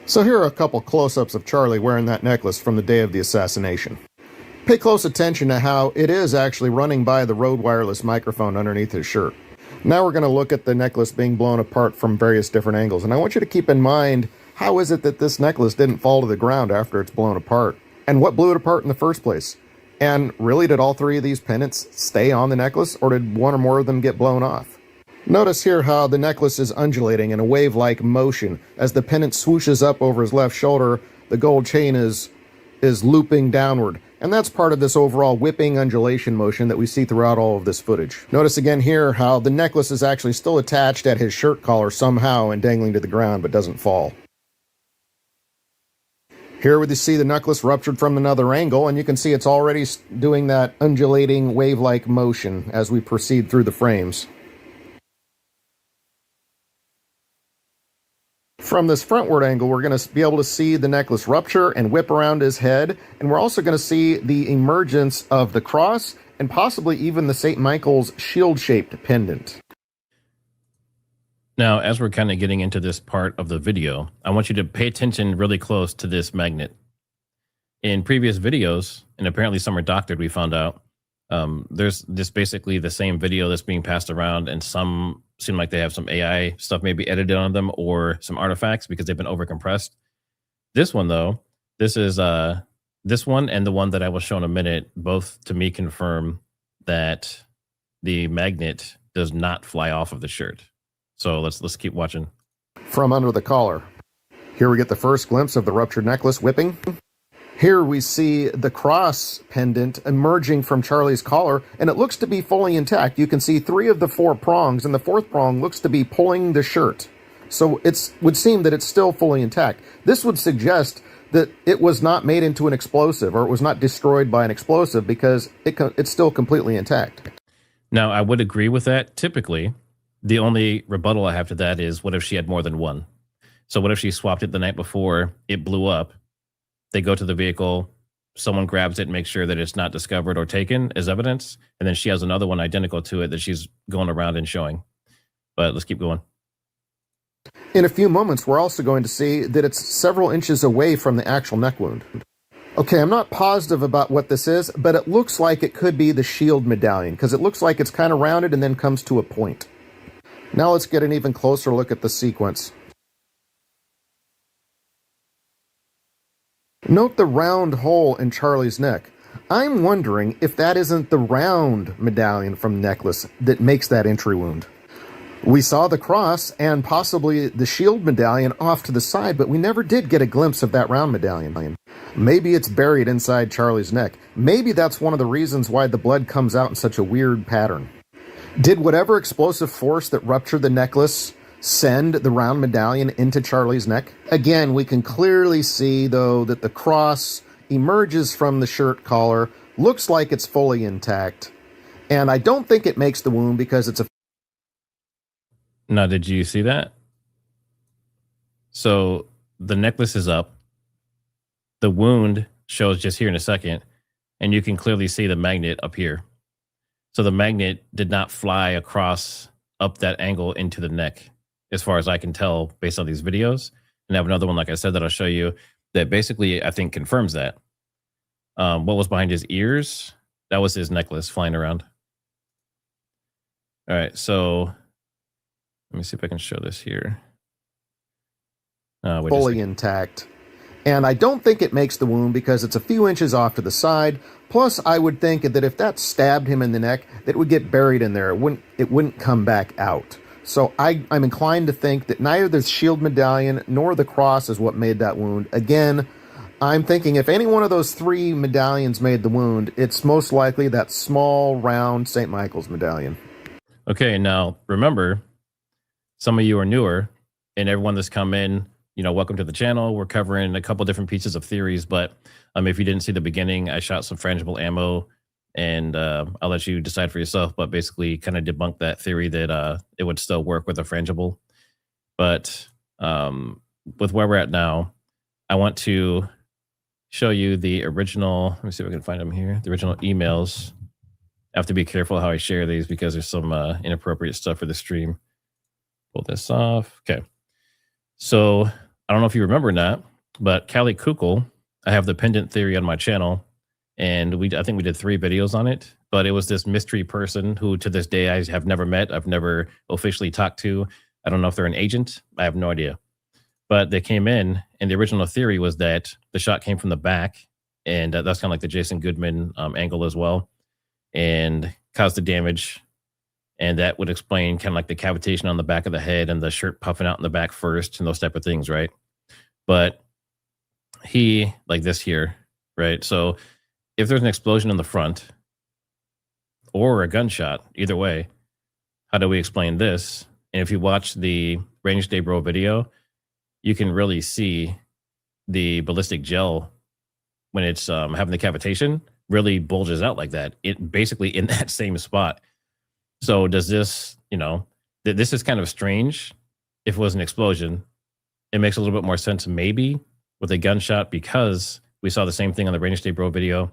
So here are a couple close-ups of Charlie wearing that necklace from the day of the assassination. Pay close attention to how it is actually running by the Rode wireless microphone underneath his shirt. Now we're going to look at the necklace being blown apart from various different angles. And I want you to keep in mind, how is it that this necklace didn't fall to the ground after it's blown apart? And what blew it apart in the first place? And really, did all three of these pendants stay on the necklace, or did one or more of them get blown off? Notice here how the necklace is undulating in a wave-like motion. As the pendant swooshes up over his left shoulder, the gold chain is looping downward. And that's part of this overall whipping undulation motion that we see throughout all of this footage. Notice again here how the necklace is actually still attached at his shirt collar somehow and dangling to the ground but doesn't fall. Here we see the necklace ruptured from another angle, and you can see it's already doing that undulating wave-like motion as we proceed through the frames. From this frontward angle, we're going to be able to see the necklace rupture and whip around his head, and we're also going to see the emergence of the cross and possibly even the St. Michael's shield-shaped pendant. Now, as we're kind of getting into this part of the video, I want you to pay attention really close to this magnet. In previous videos, and apparently some are doctored, we found out, there's just basically the same video that's being passed around, and some seem like they have some AI stuff maybe edited on them or some artifacts because they've been overcompressed. This one, though, this is this one and the one that I will show in a minute, both to me confirm that the magnet does not fly off of the shirt. So let's keep watching. From under the collar. Here we get the first glimpse of the ruptured necklace whipping. Here we see the cross pendant emerging from Charlie's collar, and it looks to be fully intact. You can see 3 of the 4 prongs, and the 4th prong looks to be pulling the shirt. So it would seem that it's still fully intact. This would suggest that it was not made into an explosive, or it was not destroyed by an explosive, because it's still completely intact. Now, I would agree with that. Typically, the only rebuttal I have to that is, what if she had more than one? So what if she swapped it the night before, it blew up, they go to the vehicle, someone grabs it and makes sure that it's not discovered or taken as evidence, and then she has another one identical to it that she's going around and showing. But let's keep going. In a few moments, we're also going to see that it's several inches away from the actual neck wound. Okay, I'm not positive about what this is, but it looks like it could be the shield medallion, because it looks like it's kind of rounded and then comes to a point. Now let's get an even closer look at the sequence. Note the round hole in Charlie's neck. I'm wondering if that isn't the round medallion from the necklace that makes that entry wound. We saw the cross and possibly the shield medallion off to the side, but we never did get a glimpse of that round medallion. Maybe it's buried inside Charlie's neck. Maybe that's one of the reasons why the blood comes out in such a weird pattern. Did whatever explosive force that ruptured the necklace send the round medallion into Charlie's neck? Again, we can clearly see, though, that the cross emerges from the shirt collar, looks like it's fully intact, and I don't think it makes the wound because it's a... Now, did you see that? So the necklace is up. The wound shows just here in a second, and you can clearly see the magnet up here. So the magnet did not fly across up that angle into the neck, as far as I can tell based on these videos. And I have another one, like I said, that I'll show you that basically I think confirms that. What was behind his ears? That was his necklace flying around. All right, so let me see if I can show this here. Fully intact. And I don't think it makes the wound because it's a few inches off to the side. Plus, I would think that if that stabbed him in the neck, that it would get buried in there. It wouldn't come back out. So I'm inclined to think that neither the shield medallion nor the cross is what made that wound. Again, I'm thinking if any one of those 3 medallions made the wound, it's most likely that small, round St. Michael's medallion. Okay, now remember, some of you are newer, and everyone that's come in, welcome to the channel. We're covering a couple different pieces of theories, but if you didn't see the beginning, I shot some frangible ammo, and I'll let you decide for yourself, but basically kind of debunk that theory that it would still work with a frangible. But with where we're at now, I want to show you the original, let me see if I can find them here, the original emails. I have to be careful how I share these because there's some inappropriate stuff for the stream. Pull this off. Okay. So I don't know if you remember or not, but Charlie Kirk, I have the pendant theory on my channel, and I think we did 3 videos on it, but it was this mystery person who to this day I have never met. I've never officially talked to. I don't know if they're an agent. I have no idea. But they came in, and the original theory was that the shot came from the back, and that's kind of like the Jason Goodman angle as well, and caused the damage. And that would explain kind of like the cavitation on the back of the head and the shirt puffing out in the back first and those type of things, right? But he, like this here, right? So if there's an explosion in the front or a gunshot, either way, how do we explain this? And if you watch the Range Day Bro video, you can really see the ballistic gel when it's having the cavitation really bulges out like that. It basically in that same spot. So does this, this is kind of strange. If it was an explosion, it makes a little bit more sense maybe with a gunshot because we saw the same thing on the Range Day Bro video,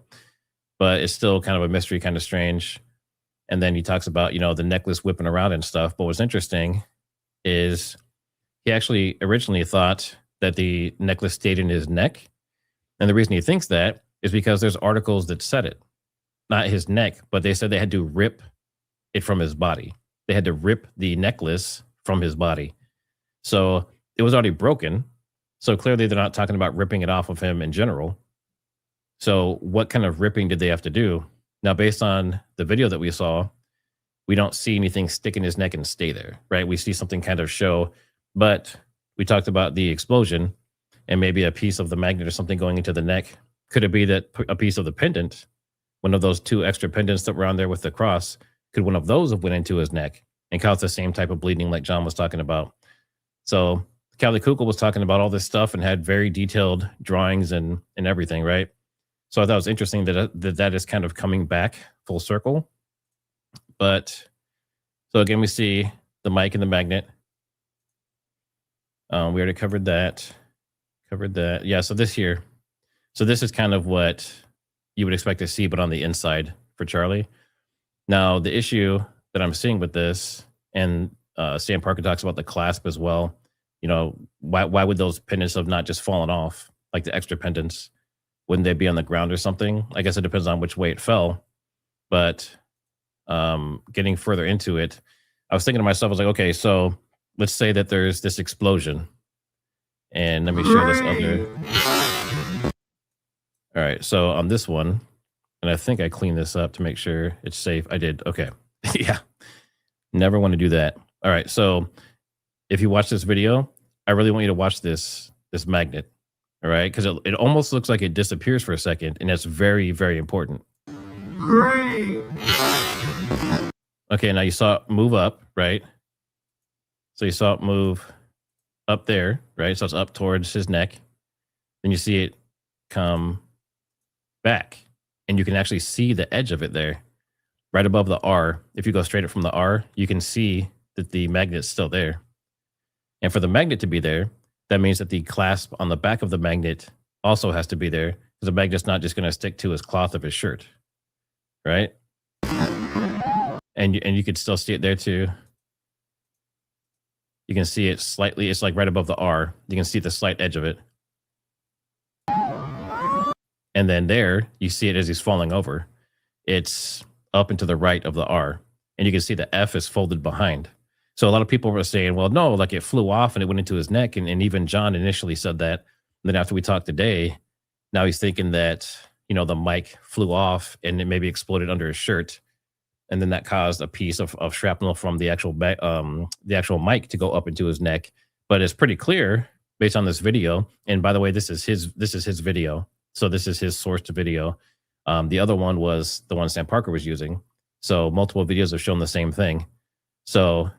but it's still kind of a mystery, kind of strange. And then he talks about, the necklace whipping around and stuff. But what's interesting is he actually originally thought that the necklace stayed in his neck. And the reason he thinks that is because there's articles that said it, not his neck, but they said they had to rip it from his body. They had to rip the necklace from his body. So it was already broken. So clearly they're not talking about ripping it off of him in general. So what kind of ripping did they have to do? Now, based on the video that we saw, we don't see anything stick in his neck and stay there, right? We see something kind of show, but we talked about the explosion and maybe a piece of the magnet or something going into the neck. Could it be that a piece of the pendant, one of those 2 extra pendants that were on there with the cross, could one of those have went into his neck and caused the same type of bleeding like John was talking about? So Charlie Kirk was talking about all this stuff and had very detailed drawings and everything, right? So I thought it was interesting that is kind of coming back full circle. But so again, we see the mic and the magnet. We already covered that. Yeah, so this here. So this is kind of what you would expect to see, but on the inside for Charlie. Now, the issue that I'm seeing with this, and Sam Parker talks about the clasp as well. Why would those pendants have not just fallen off, like the extra pendants? Wouldn't they be on the ground or something? I guess it depends on which way it fell. But getting further into it, I was thinking to myself, I was like, okay, so let's say that there's this explosion. And let me share this other. All right, so on this one, and I think I cleaned this up to make sure it's safe. I did. Okay. Yeah. Never want to do that. All right, so if you watch this video, I really want you to watch this magnet. All right, because it almost looks like it disappears for a second, and that's very, very important. Okay, now you saw it move up, right? So you saw it move up there, right? So it's up towards his neck. Then you see it come back, and you can actually see the edge of it there, right above the R. If you go straight up from the R, you can see that the magnet's still there. And for the magnet to be there, that means that the clasp on the back of the magnet also has to be there, because the magnet's not just going to stick to his cloth of his shirt, right? And you could still see it there too. You can see it slightly. It's like right above the R. You can see the slight edge of it. And then there, you see it as he's falling over. It's up and to the right of the R. And you can see the F is folded behind. So a lot of people were saying, well, no, like it flew off and it went into his neck. And even John initially said that. And then after we talked today, now he's thinking that, the mic flew off and it maybe exploded under his shirt. And then that caused a piece of shrapnel from the actual mic to go up into his neck. But it's pretty clear based on this video. And by the way, this is his video. So this is his sourced video. The other one was the one Sam Parker was using. So multiple videos have shown the same thing. So,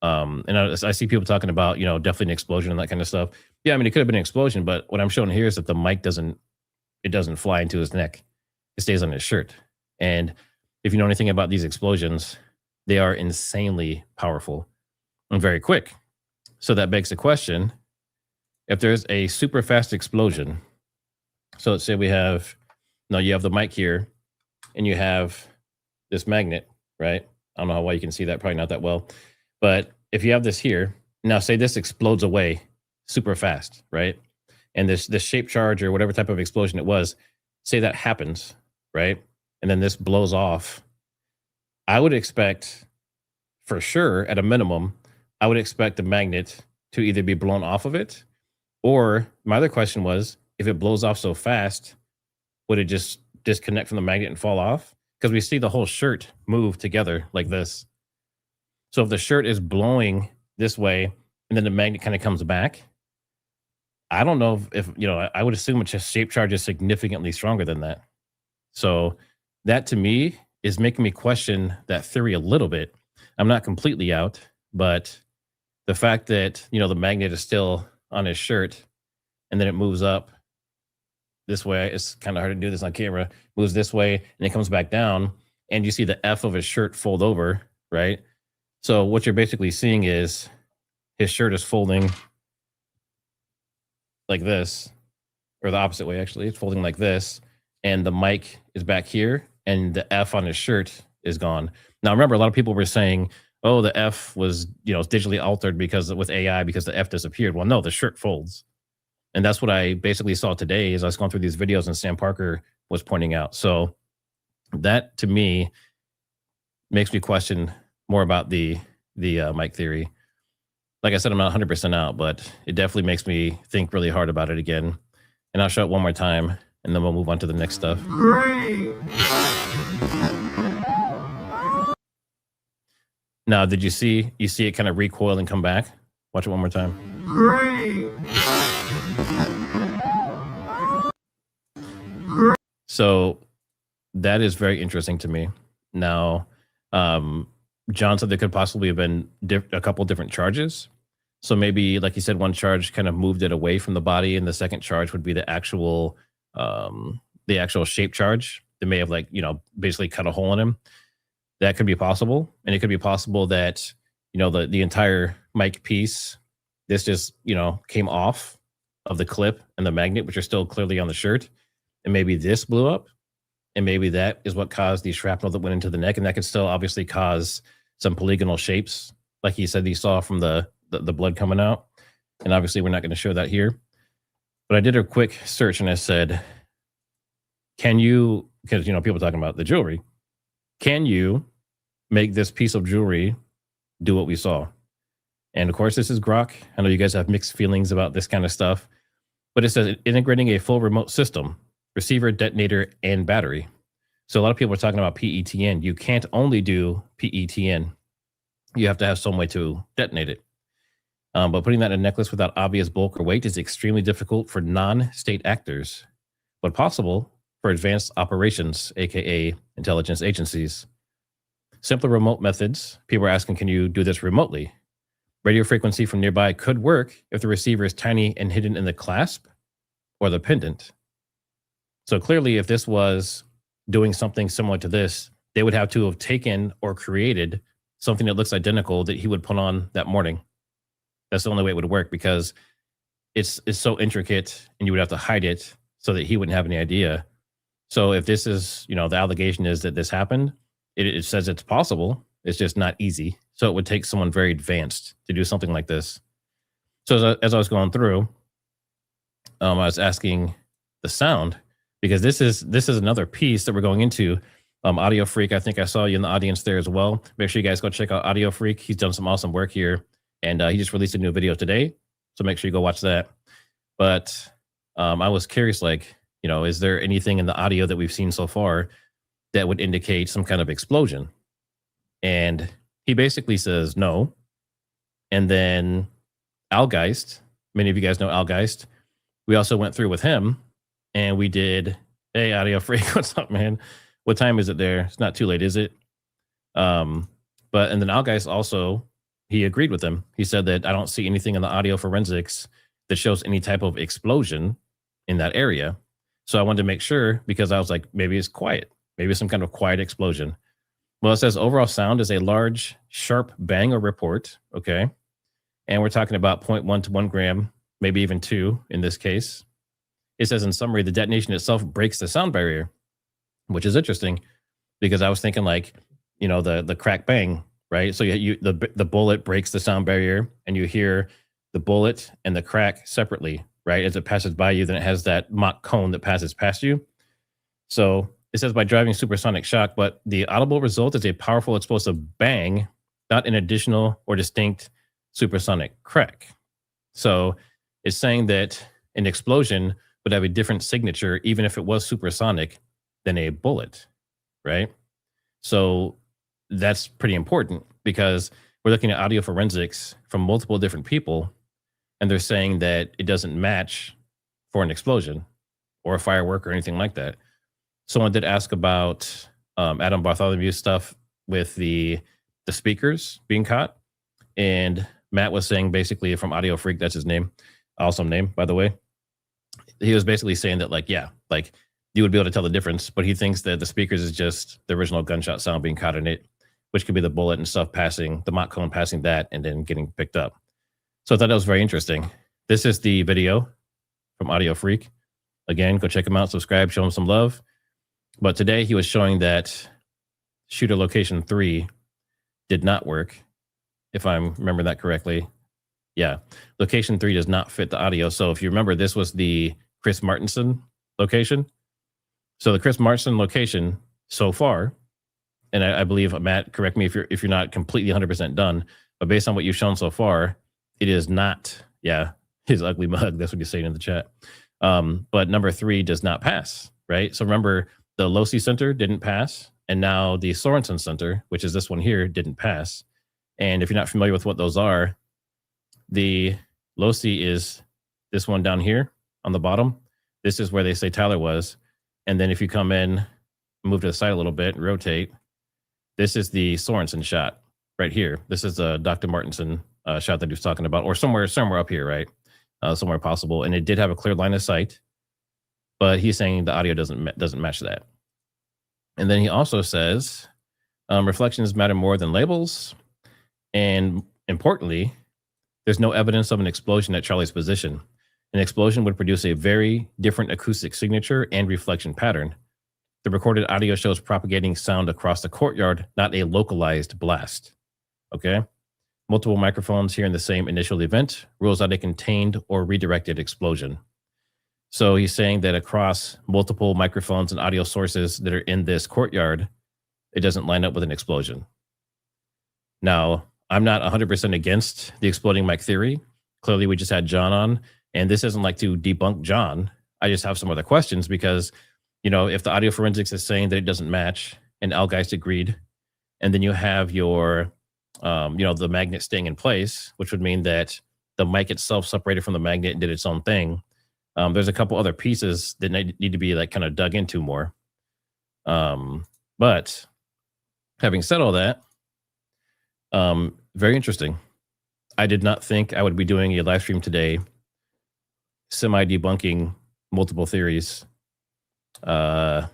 and I see people talking about, definitely an explosion and that kind of stuff. Yeah, I mean, it could have been an explosion, but what I'm showing here is that the mic doesn't fly into his neck. It stays on his shirt. And if you know anything about these explosions, they are insanely powerful and very quick. So that begs the question, if there's a super fast explosion, so let's say you have the mic here and you have this magnet, right? I don't know why you can see that, probably not that well. But if you have this here, now say this explodes away super fast, right? And this shape charge or whatever type of explosion it was, say that happens, right? And then this blows off. I would expect, for sure, at a minimum, I would expect the magnet to either be blown off of it, or my other question was, if it blows off so fast, would it just disconnect from the magnet and fall off? Because we see the whole shirt move together like this. So if the shirt is blowing this way and then the magnet kind of comes back, I don't know if I would assume it's just shape charge is significantly stronger than that. So that to me is making me question that theory a little bit. I'm not completely out, but the fact that, the magnet is still on his shirt and then it moves up this way, it's kind of hard to do this on camera, moves this way and it comes back down, and you see the F of his shirt fold over, right? So what you're basically seeing is his shirt is folding like this, or the opposite way, actually. It's folding like this, and the mic is back here, and the F on his shirt is gone. Now, remember, a lot of people were saying, oh, the F was, digitally altered because with AI, because the F disappeared. Well, no, the shirt folds. And that's what I basically saw today as I was going through these videos and Sam Parker was pointing out. So that, to me, makes me question more about the mic theory. Like I said, I'm not 100% out, but it definitely makes me think really hard about it again. And I'll show it one more time, and then we'll move on to the next stuff. Now, did you see it kind of recoil and come back? Watch it one more time. So that is very interesting to me. Now, John said there could possibly have been a couple different charges. So maybe, like he said, one charge kind of moved it away from the body, and the second charge would be the actual shape charge that may have, basically cut a hole in him. That could be possible. And it could be possible that, the entire mic piece, this just, came off of the clip and the magnet, which are still clearly on the shirt. And maybe this blew up. And maybe that is what caused the shrapnel that went into the neck. And that could still obviously cause some polygonal shapes, like he said he saw from the blood coming out. And obviously we're not going to show that here. But I did a quick search and I said, can you, because, people talking about the jewelry, can you make this piece of jewelry do what we saw? And of course, this is Grok. I know you guys have mixed feelings about this kind of stuff, but it says integrating a full remote system, receiver, detonator, and battery. So a lot of people are talking about PETN. You can't only do PETN. You have to have some way to detonate it. But putting that in a necklace without obvious bulk or weight is extremely difficult for non-state actors, but possible for advanced operations, aka intelligence agencies. Simpler remote methods. People are asking, can you do this remotely? Radio frequency from nearby could work if the receiver is tiny and hidden in the clasp or the pendant. So clearly, if this was doing something similar to this, they would have to have taken or created something that looks identical that he would put on that morning. That's the only way it would work, because it's so intricate and you would have to hide it so that he wouldn't have any idea. So if this is, the allegation is that this happened, it says it's possible. It's just not easy. So it would take someone very advanced to do something like this. So as I was going through, I was asking the sound, because this is another piece that we're going into. Audio Freak, I think I saw you in the audience there as well. Make sure you guys go check out Audio Freak. He's done some awesome work here, and he just released a new video today. So make sure you go watch that. But I was curious, is there anything in the audio that we've seen so far that would indicate some kind of explosion? And he basically says no. And then Algeist, many of you guys know Algeist. We also went through with him, and we did, hey, Audio Freak, what's up, man? What time is it there? It's not too late, is it? And then Algeist also, he agreed with him. He said that I don't see anything in the audio forensics that shows any type of explosion in that area. So I wanted to make sure, because I was like, maybe it's quiet. Maybe some kind of quiet explosion. Well, it says overall sound is a large, sharp bang or report. Okay. And we're talking about 0.1 to 1 gram, maybe even 2 in this case. It says in summary, the detonation itself breaks the sound barrier, which is interesting, because I was thinking the crack bang, right? So the bullet breaks the sound barrier, and you hear the bullet and the crack separately, right? As it passes by you, then it has that Mach cone that passes past you. So it says by driving supersonic shock, but the audible result is a powerful explosive bang, not an additional or distinct supersonic crack. So it's saying that an explosion would have a different signature, even if it was supersonic, than a bullet, right? So that's pretty important, because we're looking at audio forensics from multiple different people, and they're saying that it doesn't match for an explosion or a firework or anything like that. Someone did ask about Adam Bartholomew's stuff with the speakers being caught, and Matt was saying basically from Audio Freak, that's his name, awesome name by the way. He was basically saying that like you would be able to tell the difference, but he thinks that the speakers is just the original gunshot sound being caught in it, which could be the bullet and stuff passing, the Mach cone passing that and then getting picked up. So I thought that was very interesting. This is the video from Audio Freak. Again, go check him out, subscribe, show him some love. But today he was showing that shooter location 3 did not work, if I'm remembering that correctly. Yeah, location 3 does not fit the audio. So if you remember, this was the Chris Martenson location. So the Chris Martenson location so far, and I believe, Matt, correct me if you're not completely 100% done, but based on what you've shown so far, it is not, yeah, his ugly mug, that's what you're saying in the chat. But number 3 does not pass, right? So remember, the Losi Center didn't pass, and now the Sorensen Center, which is this one here, didn't pass. And if you're not familiar with what those are, the Losi is this one down here on the bottom. This is where they say Tyler was. And then if you come in, move to the side a little bit, rotate, this is the Sorensen shot right here. This is a Dr. Martenson shot that he was talking about, or somewhere up here, right? Somewhere possible. And it did have a clear line of sight, but he's saying the audio doesn't match that. And then he also says reflections matter more than labels. And importantly, there's no evidence of an explosion at Charlie's position. An explosion would produce a very different acoustic signature and reflection pattern. The recorded audio shows propagating sound across the courtyard, not a localized blast. Okay? Multiple microphones here in the same initial event rules out a contained or redirected explosion. So he's saying that across multiple microphones and audio sources that are in this courtyard, it doesn't line up with an explosion. Now, I'm not 100% against the exploding mic theory. Clearly, we just had John on, and this isn't like to debunk John. I just have some other questions because, you know, if the audio forensics is saying that it doesn't match and Algeist agreed, and then you have your, the magnet staying in place, which would mean that the mic itself separated from the magnet and did its own thing. There's a couple other pieces that need to be like kind of dug into more. But having said all that, very interesting. I did not think I would be doing a live stream today, semi-debunking multiple theories. Yeah.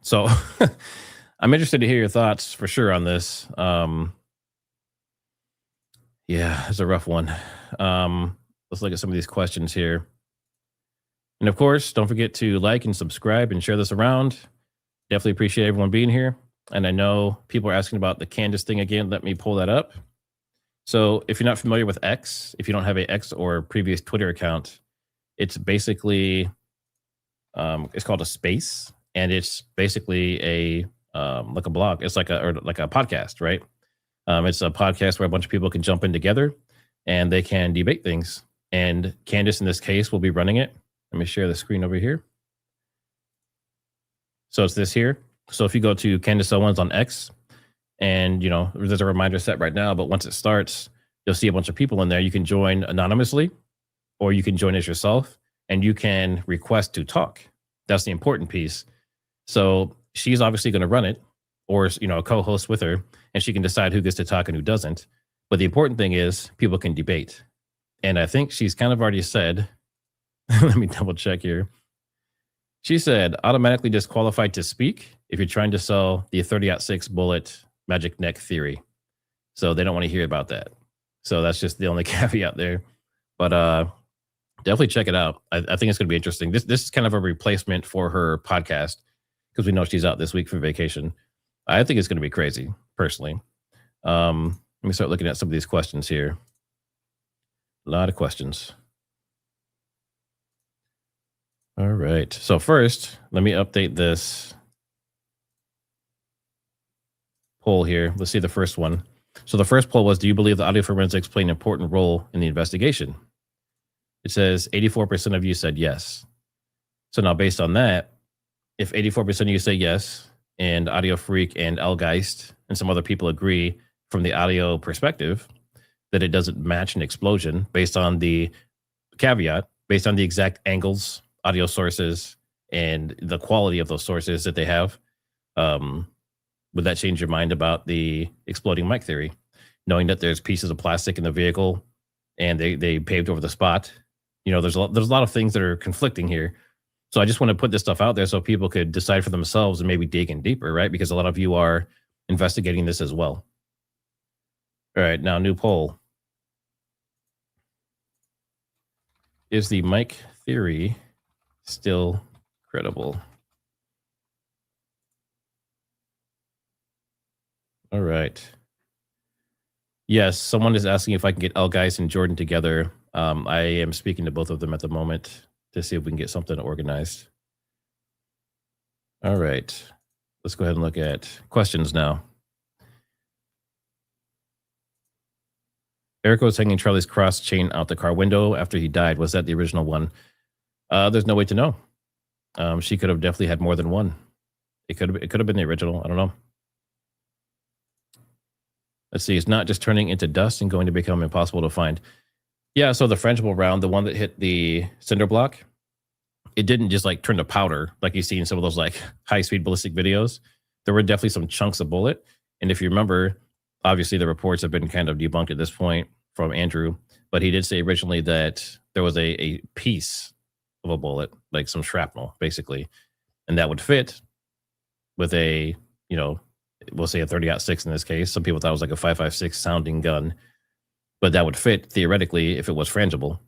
So I'm interested to hear your thoughts for sure on this. Yeah, it's a rough one. Let's look at some of these questions here. And of course, don't forget to like and subscribe and share this around. Definitely appreciate everyone being here. And I know people are asking about the Candace thing again. Let me pull that up. So if you're not familiar with X, if you don't have a X or previous Twitter account, it's basically, it's called a space, and it's basically a like a blog. It's like a podcast, right? It's a podcast where a bunch of people can jump in together and they can debate things. And Candace, in this case, will be running it. Let me share the screen over here. So it's this here. So if you go to Candace Owens on X, and you know, there's a reminder set right now, but once it starts, you'll see a bunch of people in there. You can join anonymously, or you can join as yourself, and you can request to talk. That's the important piece. So she's obviously going to run it, or you know, a co-host with her, and she can decide who gets to talk and who doesn't. But the important thing is people can debate. And I think she's kind of already said, let me double check here. She said automatically disqualified to speak if you're trying to sell the 30-06 bullet magic neck theory. So they don't want to hear about that. So that's just the only caveat there. But definitely check it out. I think it's going to be interesting. This is kind of a replacement for her podcast because we know she's out this week for vacation. I think it's going to be crazy, personally. Let me start looking at some of these questions here. A lot of questions. All right. So first, let me update this poll here. Let's see the first one. So the first poll was, do you believe the audio forensics play an important role in the investigation? It says 84% of you said yes. So now based on that, if 84% of you say yes, and Audio Freak and Algeist and some other people agree from the audio perspective that it doesn't match an explosion based on the caveat, based on the exact angles, audio sources, and the quality of those sources that they have, would that change your mind about the exploding mic theory? Knowing that there's pieces of plastic in the vehicle and they paved over the spot. There's a lot of things that are conflicting here. So I just want to put this stuff out there so people could decide for themselves and maybe dig in deeper, right? Because a lot of you are investigating this as well. All right, now new poll. Is the mic theory still credible? All right. Yes, someone is asking if I can get L Guys and Jordan together. I am speaking to both of them at the moment to see if we can get something organized. All right. Let's go ahead and look at questions now. Eric was hanging Charlie's cross chain out the car window after he died. Was that the original one? There's no way to know. She could have definitely had more than one. It could have been the original. I don't know. Let's see. It's not just turning into dust and going to become impossible to find. Yeah. So the Frangible round, the one that hit the cinder block, it didn't just like turn to powder like you see in some of those like high-speed ballistic videos. There were definitely some chunks of bullet. And if you remember, obviously the reports have been kind of debunked at this point from Andrew, but he did say originally that there was a piece of a bullet, like some shrapnel, basically, and that would fit with a, we'll say a 30-06 in this case. Some people thought it was like a 5.56 sounding gun, but that would fit theoretically if it was frangible.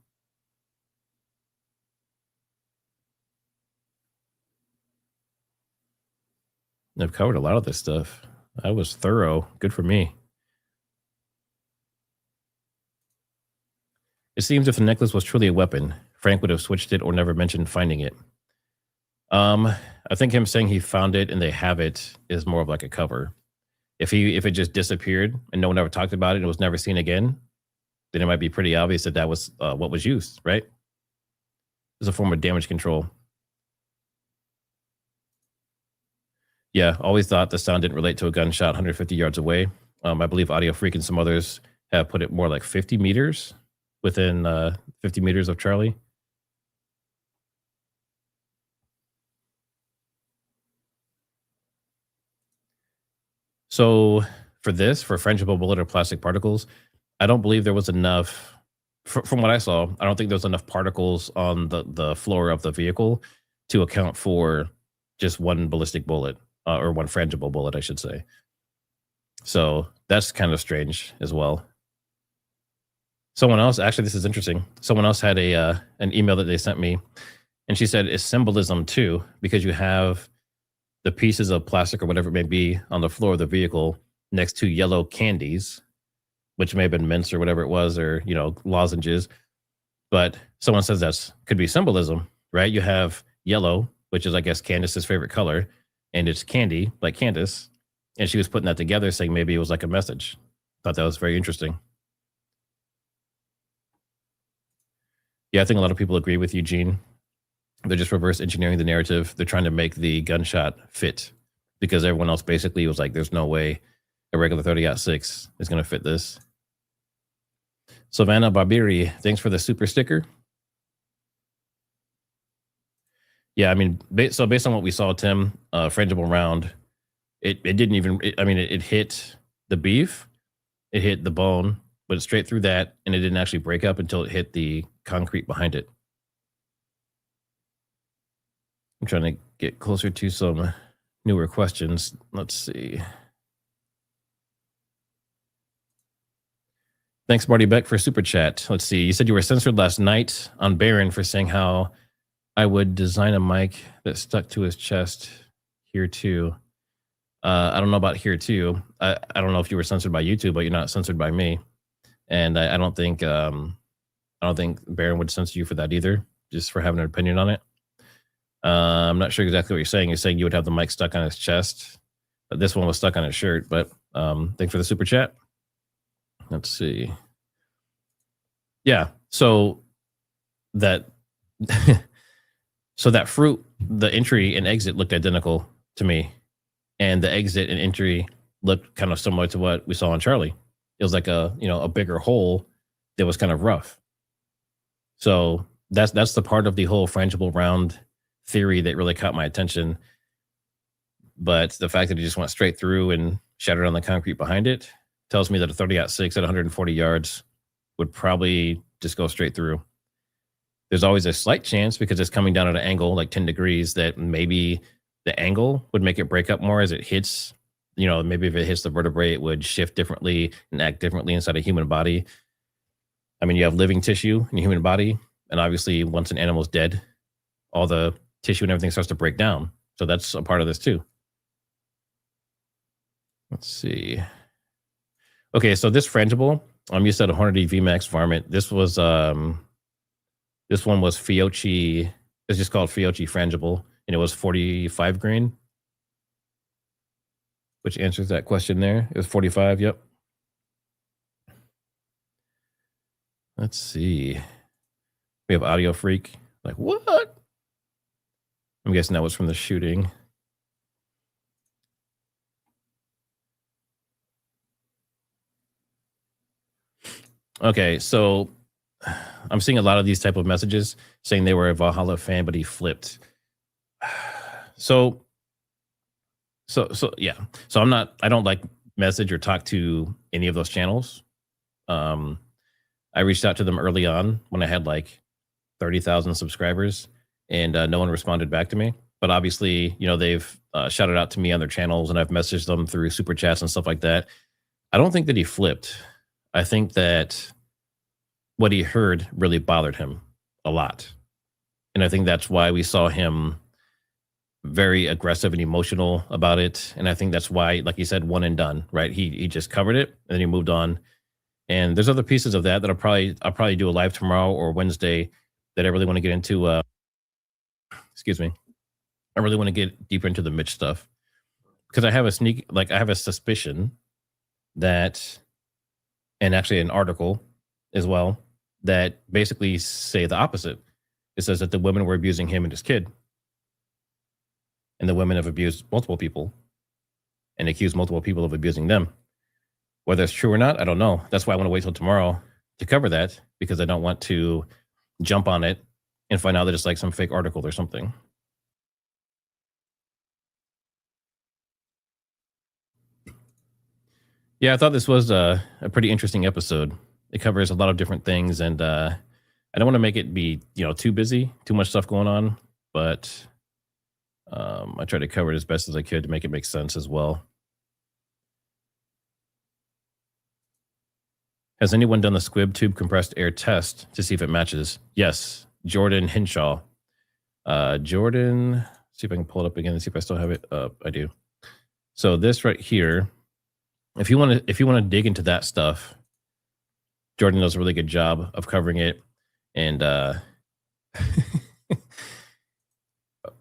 I've covered a lot of this stuff. I was thorough. Good for me. It seems if the necklace was truly a weapon, Frank would have switched it or never mentioned finding it. I think him saying he found it and they have it is more of like a cover. If it just disappeared and no one ever talked about it and it was never seen again, then it might be pretty obvious that that was what was used, right? It's a form of damage control. Yeah, always thought the sound didn't relate to a gunshot 150 yards away. I believe Audio Freak and some others have put it more like 50 meters within 50 meters of Charlie. So for frangible bullet or plastic particles, I don't believe there was enough, from what I saw, I don't think there was enough particles on the floor of the vehicle to account for just one ballistic bullet, or one frangible bullet, I should say. So that's kind of strange as well. Someone else, actually, this is interesting. Someone else had an email that they sent me, and she said it's symbolism too, because you have the pieces of plastic or whatever it may be on the floor of the vehicle next to yellow candies, which may have been mints or whatever it was, or lozenges. But someone says that's could be symbolism, right? You have yellow, which is I guess Candace's favorite color, and it's candy like Candace, and she was putting that together, saying maybe it was like a message. Thought that was very interesting. Yeah, I think a lot of people agree with Eugene. They're just reverse engineering the narrative. They're trying to make the gunshot fit because everyone else basically was like, there's no way a regular 30-06 is going to fit this. Savannah Barbiri, thanks for the super sticker. Yeah, I mean, based on what we saw, Tim, frangible round, it didn't even, it hit the beef, it hit the bone, but straight through that, and it didn't actually break up until it hit the concrete behind it. I'm trying to get closer to some newer questions. Let's see. Thanks, Marty Beck, for super chat. Let's see. You said you were censored last night on Baron for saying how I would design a mic that stuck to his chest here too. I don't know about here too. I don't know if you were censored by YouTube, but you're not censored by me. And I don't think Baron would censor you for that either, just for having an opinion on it. I'm not sure exactly what you're saying. You're saying you would have the mic stuck on his chest, but this one was stuck on his shirt. But thanks for the super chat. Let's see. Yeah, so that so that fruit, the entry and exit looked identical to me, and the exit and entry looked kind of similar to what we saw on Charlie. It was like a bigger hole that was kind of rough. So that's the part of the whole frangible round theory that really caught my attention. But the fact that he just went straight through and shattered on the concrete behind it tells me that a 30-06 at 140 yards would probably just go straight through. There's always a slight chance, because it's coming down at an angle like 10 degrees, that maybe the angle would make it break up more as it hits. Maybe if it hits the vertebrae, it would shift differently and act differently inside a human body. I mean, you have living tissue in the human body, and obviously once an animal's dead, all the tissue and everything starts to break down. So that's a part of this too. Let's see. Okay, so this frangible, you said a Hornady VMAX varmint. This one was Fiocchi. It's just called Fiocchi frangible, and it was 45 grain, which answers that question there. It was 45. Yep. Let's see. We have Audio Freak. Like, what? I'm guessing that was from the shooting. Okay, so I'm seeing a lot of these type of messages saying they were a Valhalla fan, but he flipped. So yeah. So I don't like message or talk to any of those channels. I reached out to them early on when I had like 30,000 subscribers, and no one responded back to me. But obviously, they've shouted out to me on their channels, and I've messaged them through super chats and stuff like that. I don't think that he flipped. I think that what he heard really bothered him a lot. And I think that's why we saw him very aggressive and emotional about it. And I think that's why, like you said, one and done, right? He just covered it and then he moved on. And there's other pieces of that I'll probably do a live tomorrow or Wednesday that I really want to get into. Excuse me. I really want to get deeper into the Mitch stuff, because I have a suspicion that, and actually an article as well, that basically say the opposite. It says that the women were abusing him and his kid, and the women have abused multiple people and accused multiple people of abusing them. Whether it's true or not, I don't know. That's why I want to wait till tomorrow to cover that, because I don't want to jump on it and find out that it's like some fake article or something. Yeah, I thought this was a pretty interesting episode. It covers a lot of different things, and I don't want to make it be too busy, too much stuff going on, but I tried to cover it as best as I could to make it make sense as well. Has anyone done the squib tube compressed air test to see if it matches? Yes, Jordan Hinshaw. Jordan, see if I can pull it up again and see if I still have it up. I do. So this right here, if you want to dig into that stuff, Jordan does a really good job of covering it. And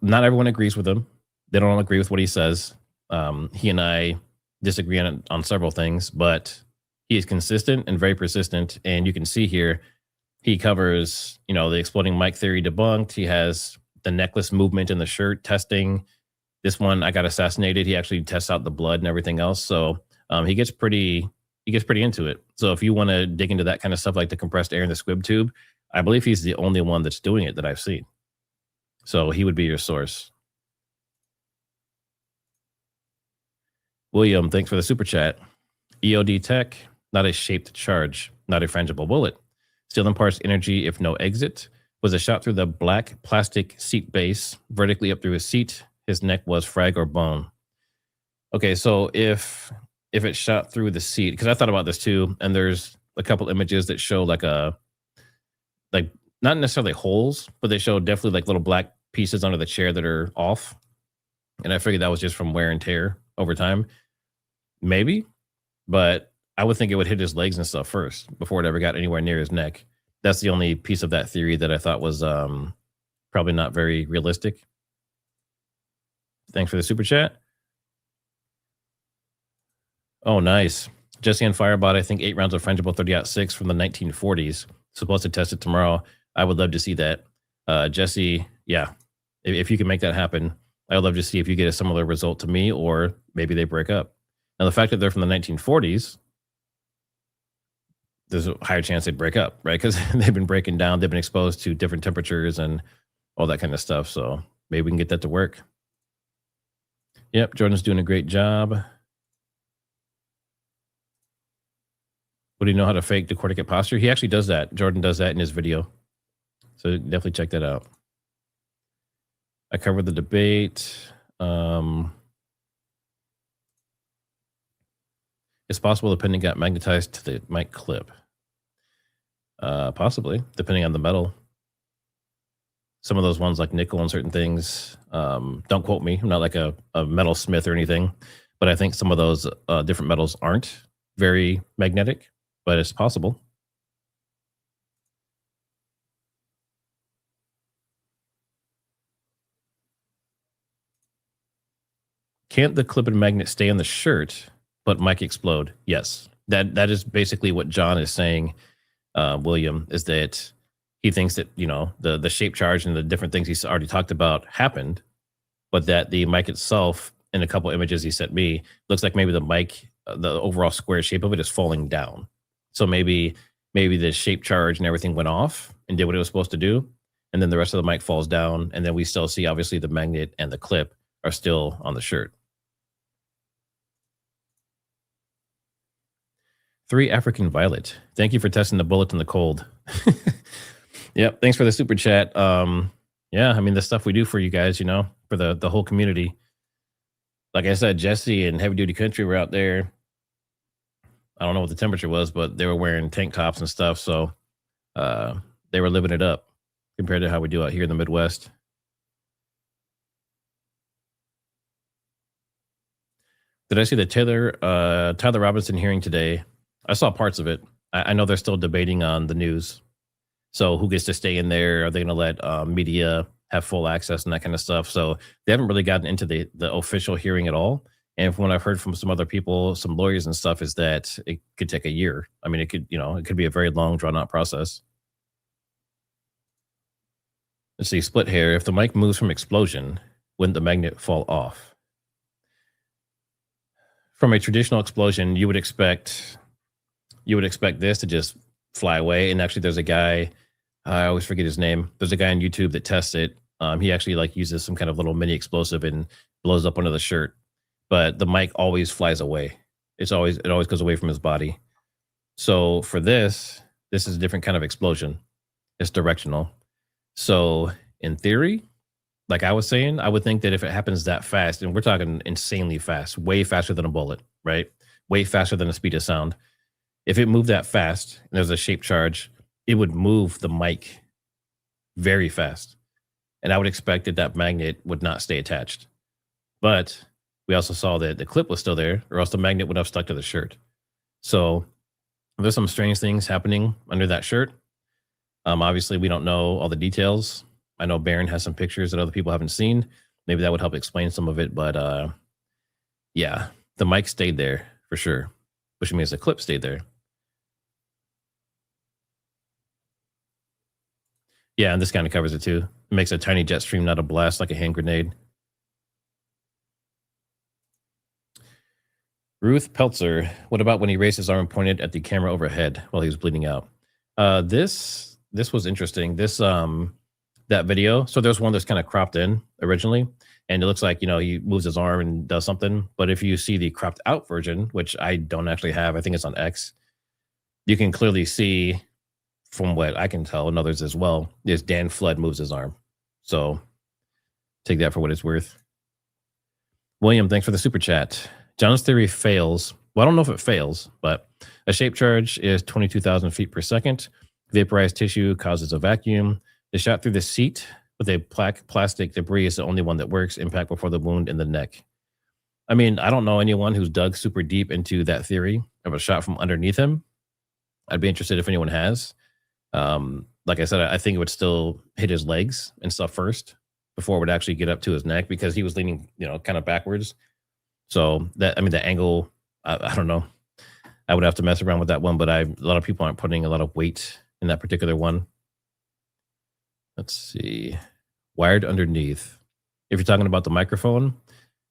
not everyone agrees with him. They don't all agree with what he says. He and I disagree on several things, but he is consistent and very persistent. And you can see here, he covers, the exploding mic theory debunked. He has the necklace movement in the shirt testing. This one, I got assassinated. He actually tests out the blood and everything else. So he gets pretty into it. So if you want to dig into that kind of stuff, like the compressed air in the squib tube, I believe he's the only one that's doing it that I've seen. So he would be your source. William, thanks for the super chat. EOD Tech, not a shaped charge, not a frangible bullet. Still imparts energy if no exit. Was a shot through the black plastic seat base, vertically up through his seat. His neck was frag or bone. Okay, so if it shot through the seat, because I thought about this too, and there's a couple images that show like not necessarily holes, but they show definitely like little black pieces under the chair that are off. And I figured that was just from wear and tear over time. Maybe, but I would think it would hit his legs and stuff first before it ever got anywhere near his neck. That's the only piece of that theory that I thought was probably not very realistic. Thanks for the super chat. Oh, nice. Jesse and Firebot, I think 8 rounds of Frangible 30-06 from the 1940s. Supposed to test it tomorrow. I would love to see that. Jesse, yeah, if you can make that happen, I would love to see if you get a similar result to me, or maybe they break up. Now, the fact that they're from the 1940s, there's a higher chance they'd break up, right? Because they've been breaking down. They've been exposed to different temperatures and all that kind of stuff. So maybe we can get that to work. Yep, Jordan's doing a great job. What do you know how to fake decorticate posture? He actually does that. Jordan does that in his video. So definitely check that out. I covered the debate. It's possible the pendant got magnetized to the mic clip. Possibly, depending on the metal. Some of those ones like nickel and certain things, don't quote me. I'm not like a metal smith or anything, but I think some of those different metals aren't very magnetic, but it's possible. Can't the clip and magnet stay on the shirt, but mic explode? Yes. That is basically what John is saying, William, is that he thinks that, you know, the shape charge and the different things he's already talked about happened, but that the mic itself, in a couple images he sent me, looks like maybe the mic, the overall square shape of it is falling down. So maybe the shape charge and everything went off and did what it was supposed to do, and then the rest of the mic falls down, and then we still see obviously the magnet and the clip are still on the shirt. 3 African Violet. Thank you for testing the bullet in the cold. Yep. Thanks for the super chat. Yeah, I mean, the stuff we do for you guys, you know, for the whole community. Like I said, Jesse and Heavy Duty Country were out there. I don't know what the temperature was, but they were wearing tank tops and stuff. So they were living it up compared to how we do out here in the Midwest. Did I see the Tyler Robinson hearing today? I saw parts of it. I know they're still debating on the news. So who gets to stay in there? Are they going to let media have full access and that kind of stuff? So they haven't really gotten into the official hearing at all. And from what I've heard from some other people, some lawyers and stuff, is that it could take a year. I mean, it could be a very long, drawn out process. Let's see, split hair. If the mic moves from explosion, wouldn't the magnet fall off? From a traditional explosion, you would expect this to just fly away. And actually, there's a guy, I always forget his name. There's a guy on YouTube that tests it. He actually like uses some kind of little mini explosive and blows up under the shirt. But the mic always flies away. It always goes away from his body. So for this is a different kind of explosion. It's directional. So in theory, like I was saying, I would think that if it happens that fast, and we're talking insanely fast, way faster than a bullet, right? Way faster than the speed of sound. If it moved that fast and there's a shape charge, it would move the mic very fast. And I would expect that magnet would not stay attached. But we also saw that the clip was still there, or else the magnet would have stuck to the shirt. So there's some strange things happening under that shirt. Obviously, we don't know all the details. I know Baron has some pictures that other people haven't seen. Maybe that would help explain some of it. But yeah, the mic stayed there for sure, which means the clip stayed there. Yeah, and this kind of covers it too. It makes a tiny jet stream, not a blast like a hand grenade. Ruth Peltzer, what about when he raised his arm and pointed at the camera overhead while he was bleeding out? This was interesting. That video. So there's one that's kind of cropped in originally, and it looks like, you know, he moves his arm and does something. But if you see the cropped out version, which I don't actually have, I think it's on X, you can clearly see, from what I can tell, and others as well, is Dan Flood moves his arm. So take that for what it's worth. William, thanks for the super chat. John's theory fails. Well, I don't know if it fails, but a shape charge is 22,000 feet per second. Vaporized tissue causes a vacuum. The shot through the seat with a plastic debris is the only one that works. Impact before the wound in the neck. I mean, I don't know anyone who's dug super deep into that theory of a shot from underneath him. I'd be interested if anyone has. Like I said, I think it would still hit his legs and stuff first before it would actually get up to his neck, because he was leaning, you know, kind of backwards. So that, I mean, the angle, I don't know. I would have to mess around with that one, but a lot of people aren't putting a lot of weight in that particular one. Let's see. Wired underneath. If you're talking about the microphone,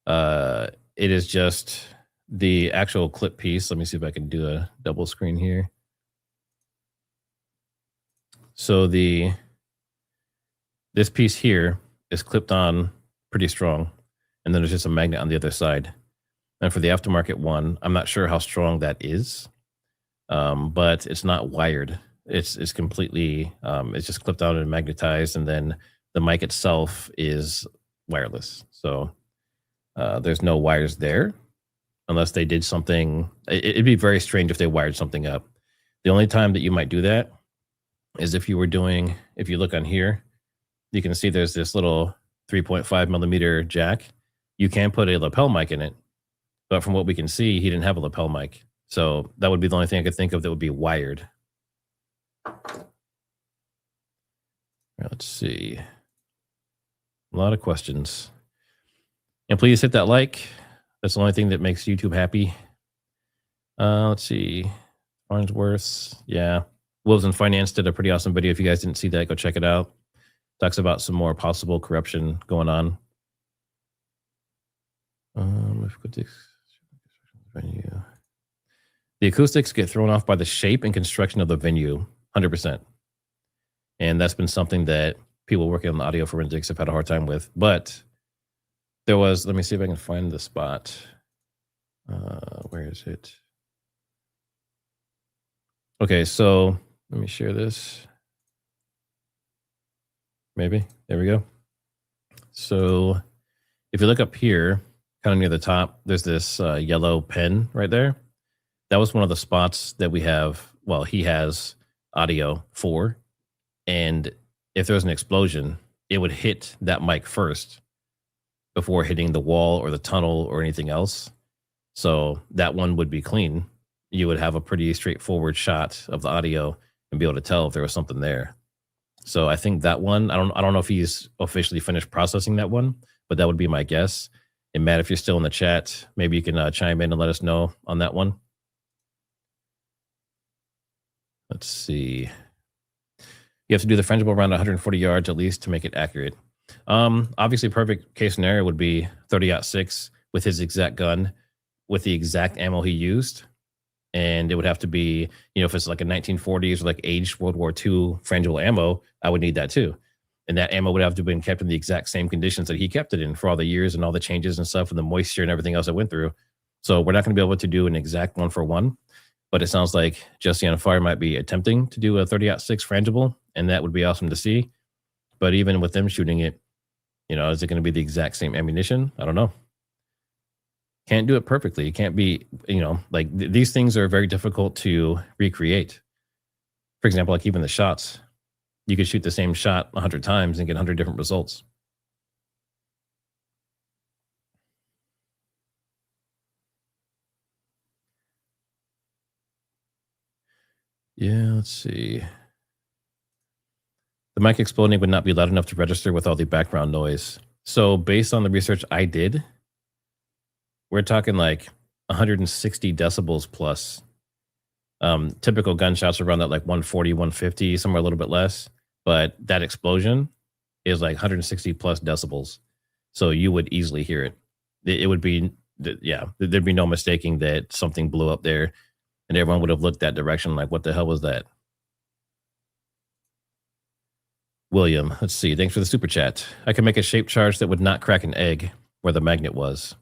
it is just the actual clip piece. Let me see if I can do a double screen here. So this piece here is clipped on pretty strong, and then there's just a magnet on the other side. And for the aftermarket one, I'm not sure how strong that is, but it's not wired. It's completely it's just clipped on and magnetized, and then the mic itself is wireless. So there's no wires there, unless they did something. It'd be very strange if they wired something up. The only time that you might do that is if you look on here, you can see there's this little 3.5 millimeter jack. You can put a lapel mic in it, but from what we can see, he didn't have a lapel mic. So that would be the only thing I could think of that would be wired. Let's see. A lot of questions. And please hit that like. That's the only thing that makes YouTube happy. Let's see. Farnsworth. Yeah. Wolves in Finance did a pretty awesome video. If you guys didn't see that, go check it out. Talks about some more possible corruption going on. The acoustics get thrown off by the shape and construction of the venue, 100%. And that's been something that people working on the audio forensics have had a hard time with. But there was, let me see if I can find the spot. Where is it? Okay, so let me share this. Maybe. There we go. So if you look up here, kind of near the top, there's this yellow pen right there. That was one of the spots that we have, well, he has audio for. And if there was an explosion, it would hit that mic first before hitting the wall or the tunnel or anything else. So that one would be clean. You would have a pretty straightforward shot of the audio and be able to tell if there was something there. So I think that one, I don't know if he's officially finished processing that one, but that would be my guess. And Matt, if you're still in the chat, maybe you can chime in and let us know on that one. Let's see. You have to do the Frangible around 140 yards at least to make it accurate. Obviously, perfect case scenario would be 30-06 with his exact gun, with the exact ammo he used. And it would have to be, if it's like a 1940s or like aged World War II frangible ammo, I would need that too. And that ammo would have to have been kept in the exact same conditions that he kept it in for all the years and all the changes and stuff and the moisture and everything else I went through. So we're not going to be able to do an exact 1-for-1, but it sounds like Jesse on Fire might be attempting to do a 30-06 frangible, and that would be awesome to see. But even with them shooting it, is it going to be the exact same ammunition? I don't know. Can't do it perfectly. It can't be, these things are very difficult to recreate. For example, like even the shots, you could shoot the same shot 100 times and get 100 different results. Yeah, let's see. The mic exploding would not be loud enough to register with all the background noise. So based on the research I did, we're talking like 160 decibels plus. Typical gunshots around that like 140, 150, somewhere a little bit less. But that explosion is like 160 plus decibels. So you would easily hear it. It would be, there'd be no mistaking that something blew up there and everyone would have looked that direction like, what the hell was that? William, let's see. Thanks for the super chat. I can make a shape charge that would not crack an egg where the magnet was.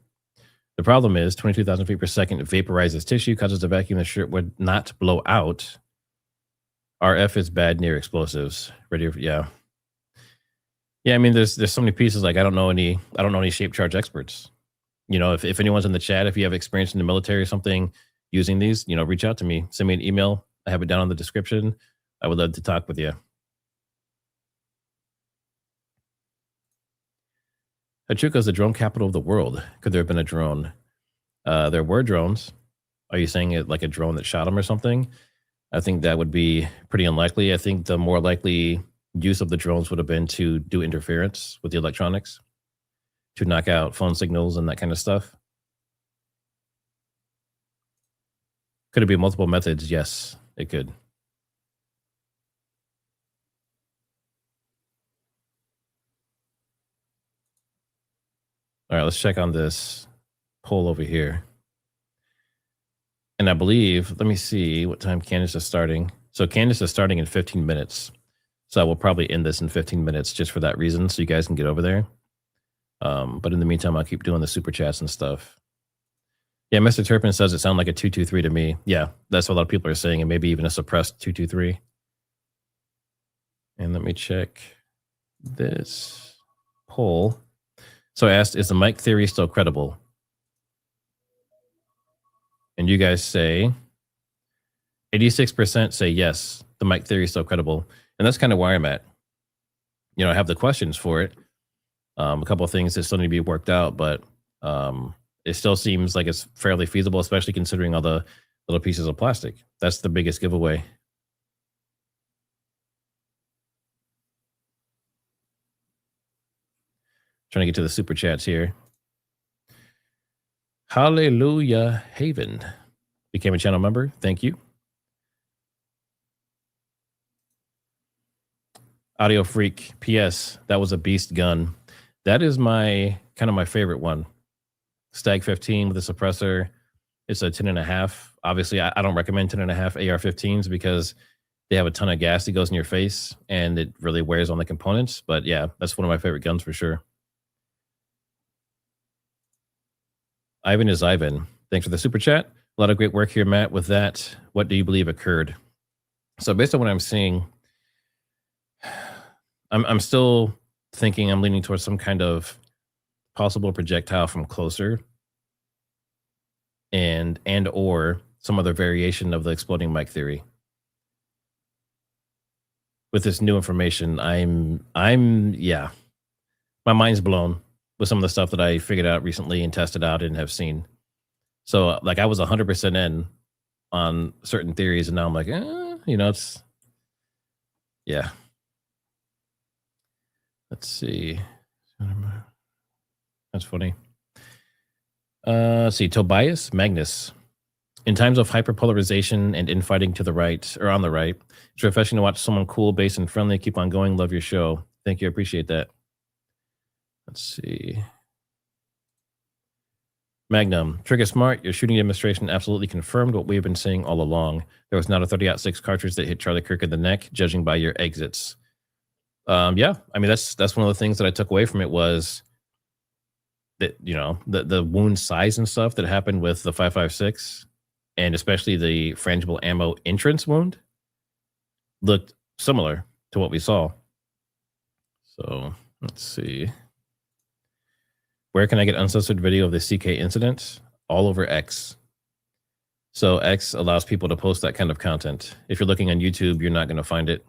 The problem is 22,000 feet per second vaporizes tissue, causes a vacuum. The shirt would not blow out. RF is bad near explosives. Ready? Yeah. I mean, there's so many pieces. Like I don't know any shape charge experts. If anyone's in the chat, if you have experience in the military or something using these, reach out to me. Send me an email. I have it down in the description. I would love to talk with you. Pachuca is the drone capital of the world. Could there have been a drone? There were drones. Are you saying it like a drone that shot him or something? I think that would be pretty unlikely. I think the more likely use of the drones would have been to do interference with the electronics, to knock out phone signals and that kind of stuff. Could it be multiple methods? Yes, it could. All right, let's check on this poll over here. And I believe, let me see what time Candace is starting. So Candace is starting in 15 minutes. So I will probably end this in 15 minutes just for that reason, so you guys can get over there. But in the meantime, I'll keep doing the super chats and stuff. Yeah, Mr. Turpin says it sounded like a 223 to me. Yeah, that's what a lot of people are saying, and maybe even a suppressed 223. And let me check this poll. So I asked, is the mic theory still credible? And you guys say 86% say yes, the mic theory is still credible. And that's kind of where I'm at. I have the questions for it. A couple of things that still need to be worked out, but it still seems like it's fairly feasible, especially considering all the little pieces of plastic. That's the biggest giveaway. Trying to get to the super chats here. Hallelujah Haven became a channel member. Thank you. Audio Freak, PS, that was a beast gun. That is my kind of my favorite one. Stag 15 with a suppressor. It's a 10.5. Obviously, I don't recommend 10.5 AR-15s because they have a ton of gas that goes in your face and it really wears on the components. But yeah, that's one of my favorite guns for sure. Ivan is Ivan. Thanks for the super chat. A lot of great work here, Matt. With that, what do you believe occurred? So based on what I'm seeing, I'm still thinking I'm leaning towards some kind of possible projectile from closer and or some other variation of the exploding mic theory. With this new information, yeah, my mind's blown with some of the stuff that I figured out recently and tested out and have seen. So like I was 100% in on certain theories and now I'm like, it's, yeah. Let's see. That's funny. Let's see. Tobias Magnus. In times of hyperpolarization and infighting to the right or on the right, it's refreshing to watch someone cool, base, and friendly. Keep on going. Love your show. Thank you. I appreciate that. Let's see. Magnum. TriggerSmart. Your shooting demonstration absolutely confirmed what we've been saying all along. There was not a 30-06 cartridge that hit Charlie Kirk in the neck, judging by your exits. Yeah, I mean that's one of the things that I took away from it was that the wound size and stuff that happened with the 5.56 and especially the frangible ammo entrance wound looked similar to what we saw. So let's see. Where can I get uncensored video of the CK incident? All over X. So X allows people to post that kind of content. If you're looking on YouTube, you're not going to find it.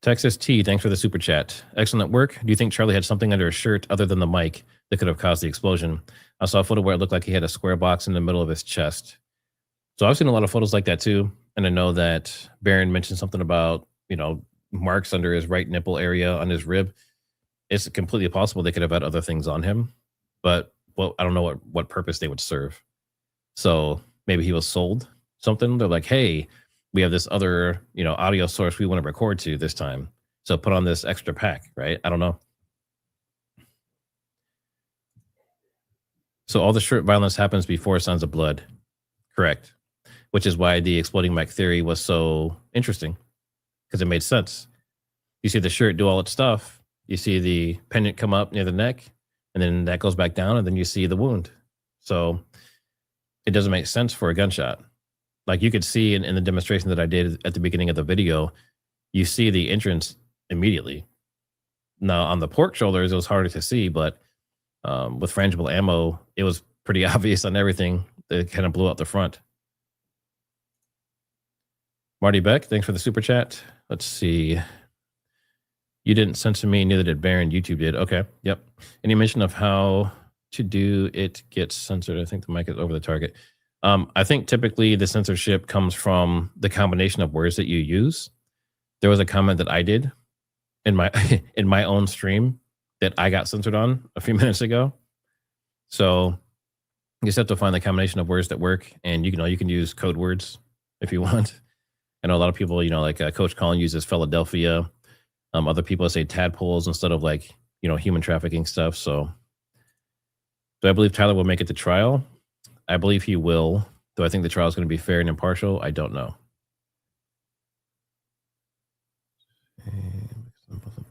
Texas T, thanks for the super chat. Excellent work. Do you think Charlie had something under his shirt other than the mic that could have caused the explosion? I saw a photo where it looked like he had a square box in the middle of his chest. So I've seen a lot of photos like that too. And I know that Baron mentioned something about, marks under his right nipple area on his rib. It's completely possible they could have had other things on him, but I don't know what purpose they would serve. So maybe he was sold something. They're like, hey, we have this other, audio source we want to record to this time. So put on this extra pack, right? I don't know. So all the shirt violence happens before Sons of Blood. Correct. Which is why the exploding mic theory was so interesting because it made sense. You see the shirt do all its stuff. You see the pendant come up near the neck and then that goes back down and then you see the wound. So it doesn't make sense for a gunshot. Like you could see in the demonstration that I did at the beginning of the video, you see the entrance immediately. Now on the pork shoulders, it was harder to see, but with frangible ammo, it was pretty obvious on everything. It kind of blew out the front. Marty Beck, thanks for the super chat. Let's see. You didn't censor me, neither did Baron. YouTube did. Okay. Yep. Any mention of how to do it gets censored? I think the mic is over the target. I think typically the censorship comes from the combination of words that you use. There was a comment that I did in my own stream that I got censored on a few minutes ago. So you just have to find the combination of words that work, and you can use code words if you want. I know a lot of people, like Coach Colin uses Philadelphia. Other people say tadpoles instead of human trafficking stuff. So do I believe Tyler will make it to trial? I believe he will. Do I think the trial is going to be fair and impartial? I don't know.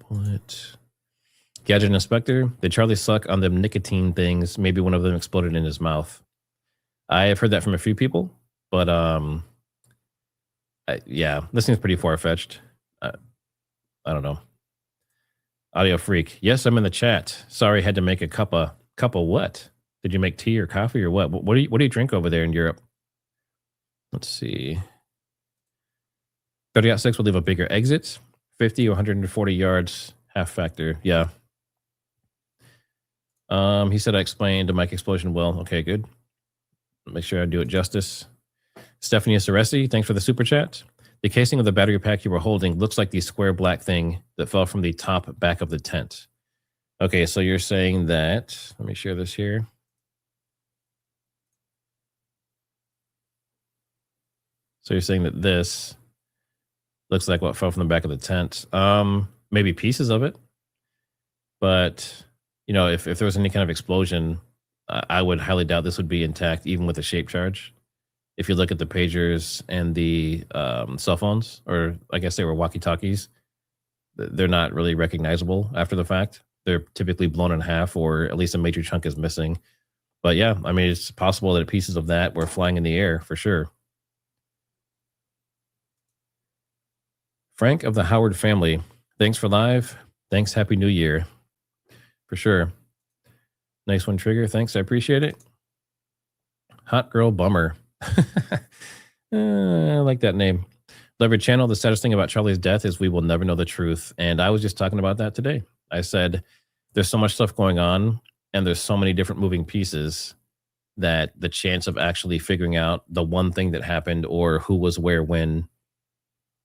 Bullet. Gadget Inspector. Did Charlie suck on them nicotine things? Maybe one of them exploded in his mouth. I have heard that from a few people, but yeah, this seems pretty far-fetched. I don't know. Audio Freak. Yes, I'm in the chat. Sorry, had to make a cup of what? Did you make tea or coffee or what? What do you drink over there in Europe? Let's see. 30-6 will leave a bigger exit. 50 or 140 yards, half factor. Yeah. He said I explained the mic explosion well. Okay, good. Make sure I do it justice. Stephanie Saresi, thanks for the super chat. The casing of the battery pack you were holding looks like the square black thing that fell from the top back of the tent. Okay, so you're saying that, let me share this here. So you're saying that this looks like what fell from the back of the tent. Maybe pieces of it. But, you know, if there was any kind of explosion, I would highly doubt this would be intact, even with a shape charge. If you look at the pagers and the cell phones, or I guess they were walkie-talkies, they're not really recognizable after the fact. They're typically blown in half, or at least a major chunk is missing. But yeah, I mean, it's possible that pieces of that were flying in the air for sure. Frank of the Howard family, thanks for live. Thanks. Happy New Year. For sure. Nice one, Trigger. Thanks. I appreciate it. Hot Girl Bummer. I like that name. Leverage Channel, the saddest thing about Charlie's death is we will never know the truth. And I was just talking about that today. I said, there's so much stuff going on and there's so many different moving pieces that the chance of actually figuring out the one thing that happened or who was where when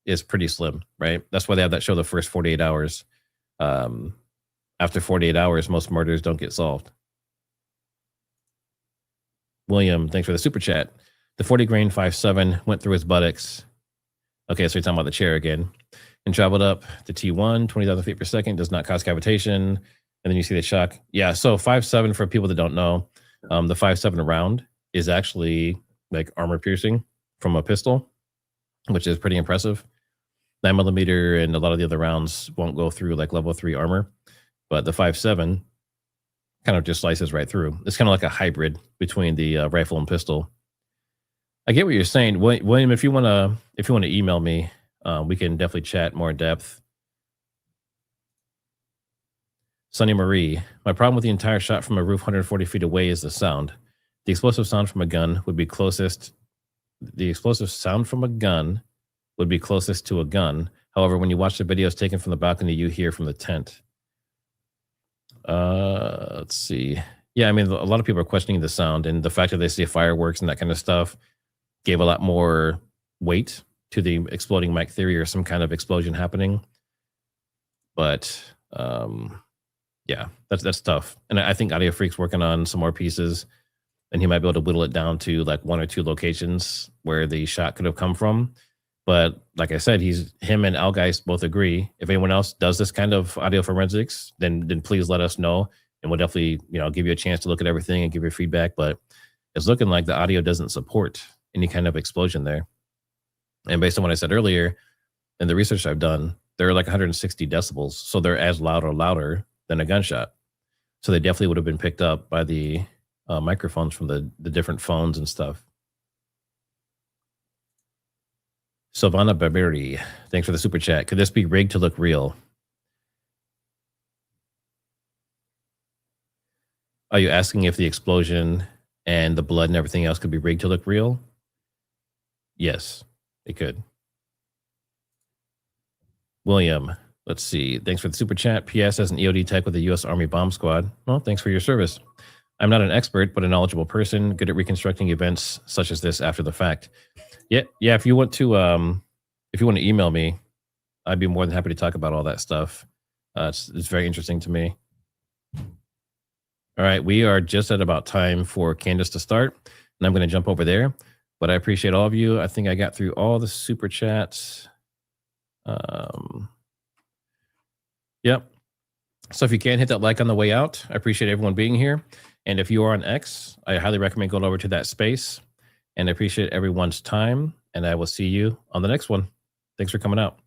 is pretty slim, right? That's why they have that show, The First 48 Hours. After 48 hours, most murders don't get solved. William, thanks for the super chat. The 40 grain 5.7 went through his buttocks. Okay, so you're talking about the chair again. And traveled up to T1, 20,000 feet per second, does not cause cavitation. And then you see the shock. Yeah, so 5.7, for people that don't know, the 5.7 round is actually like armor piercing from a pistol, which is pretty impressive. 9mm and a lot of the other rounds won't go through like level 3 armor, but the 5.7 kind of just slices right through. It's kind of like a hybrid between the rifle and pistol. I get what you're saying, William. If you want to email me, we can definitely chat more in depth. Sunny Marie, my problem with the entire shot from a roof 140 feet away is the sound. The explosive sound from a gun would be closest. The explosive sound from a gun would be closest to a gun. However, when you watch the videos taken from the balcony, you hear from the tent. Let's see. Yeah, I mean, a lot of people are questioning the sound, and the fact that they see fireworks and that kind of stuff gave a lot more weight to the exploding mic theory or some kind of explosion happening. But yeah, that's tough. And I think Audio Freak's working on some more pieces, and he might be able to whittle it down to like 1 or 2 locations where the shot could have come from. But like I said, him and Algeist both agree. If anyone else does this kind of audio forensics, then please let us know, and we'll definitely give you a chance to look at everything and give your feedback. But it's looking like the audio doesn't support any kind of explosion there. And based on what I said earlier, and the research I've done, they're like 160 decibels, so they're as loud or louder than a gunshot. So they definitely would have been picked up by the microphones from the different phones and stuff. Silvana Barberi, thanks for the super chat. Could this be rigged to look real? Are you asking if the explosion and the blood and everything else could be rigged to look real? Yes, it could. William, let's see. Thanks for the super chat. PS, as an EOD tech with the U.S. Army Bomb Squad. Well, thanks for your service. I'm not an expert, but a knowledgeable person, good at reconstructing events such as this after the fact. Yeah. If you want to email me, I'd be more than happy to talk about all that stuff. It's very interesting to me. All right, we are just at about time for Candace to start, and I'm going to jump over there. But I appreciate all of you. I think I got through all the super chats. Yep. So if you can, hit that like on the way out. I appreciate everyone being here. And if you are on X, I highly recommend going over to that space and I appreciate everyone's time. And I will see you on the next one. Thanks for coming out.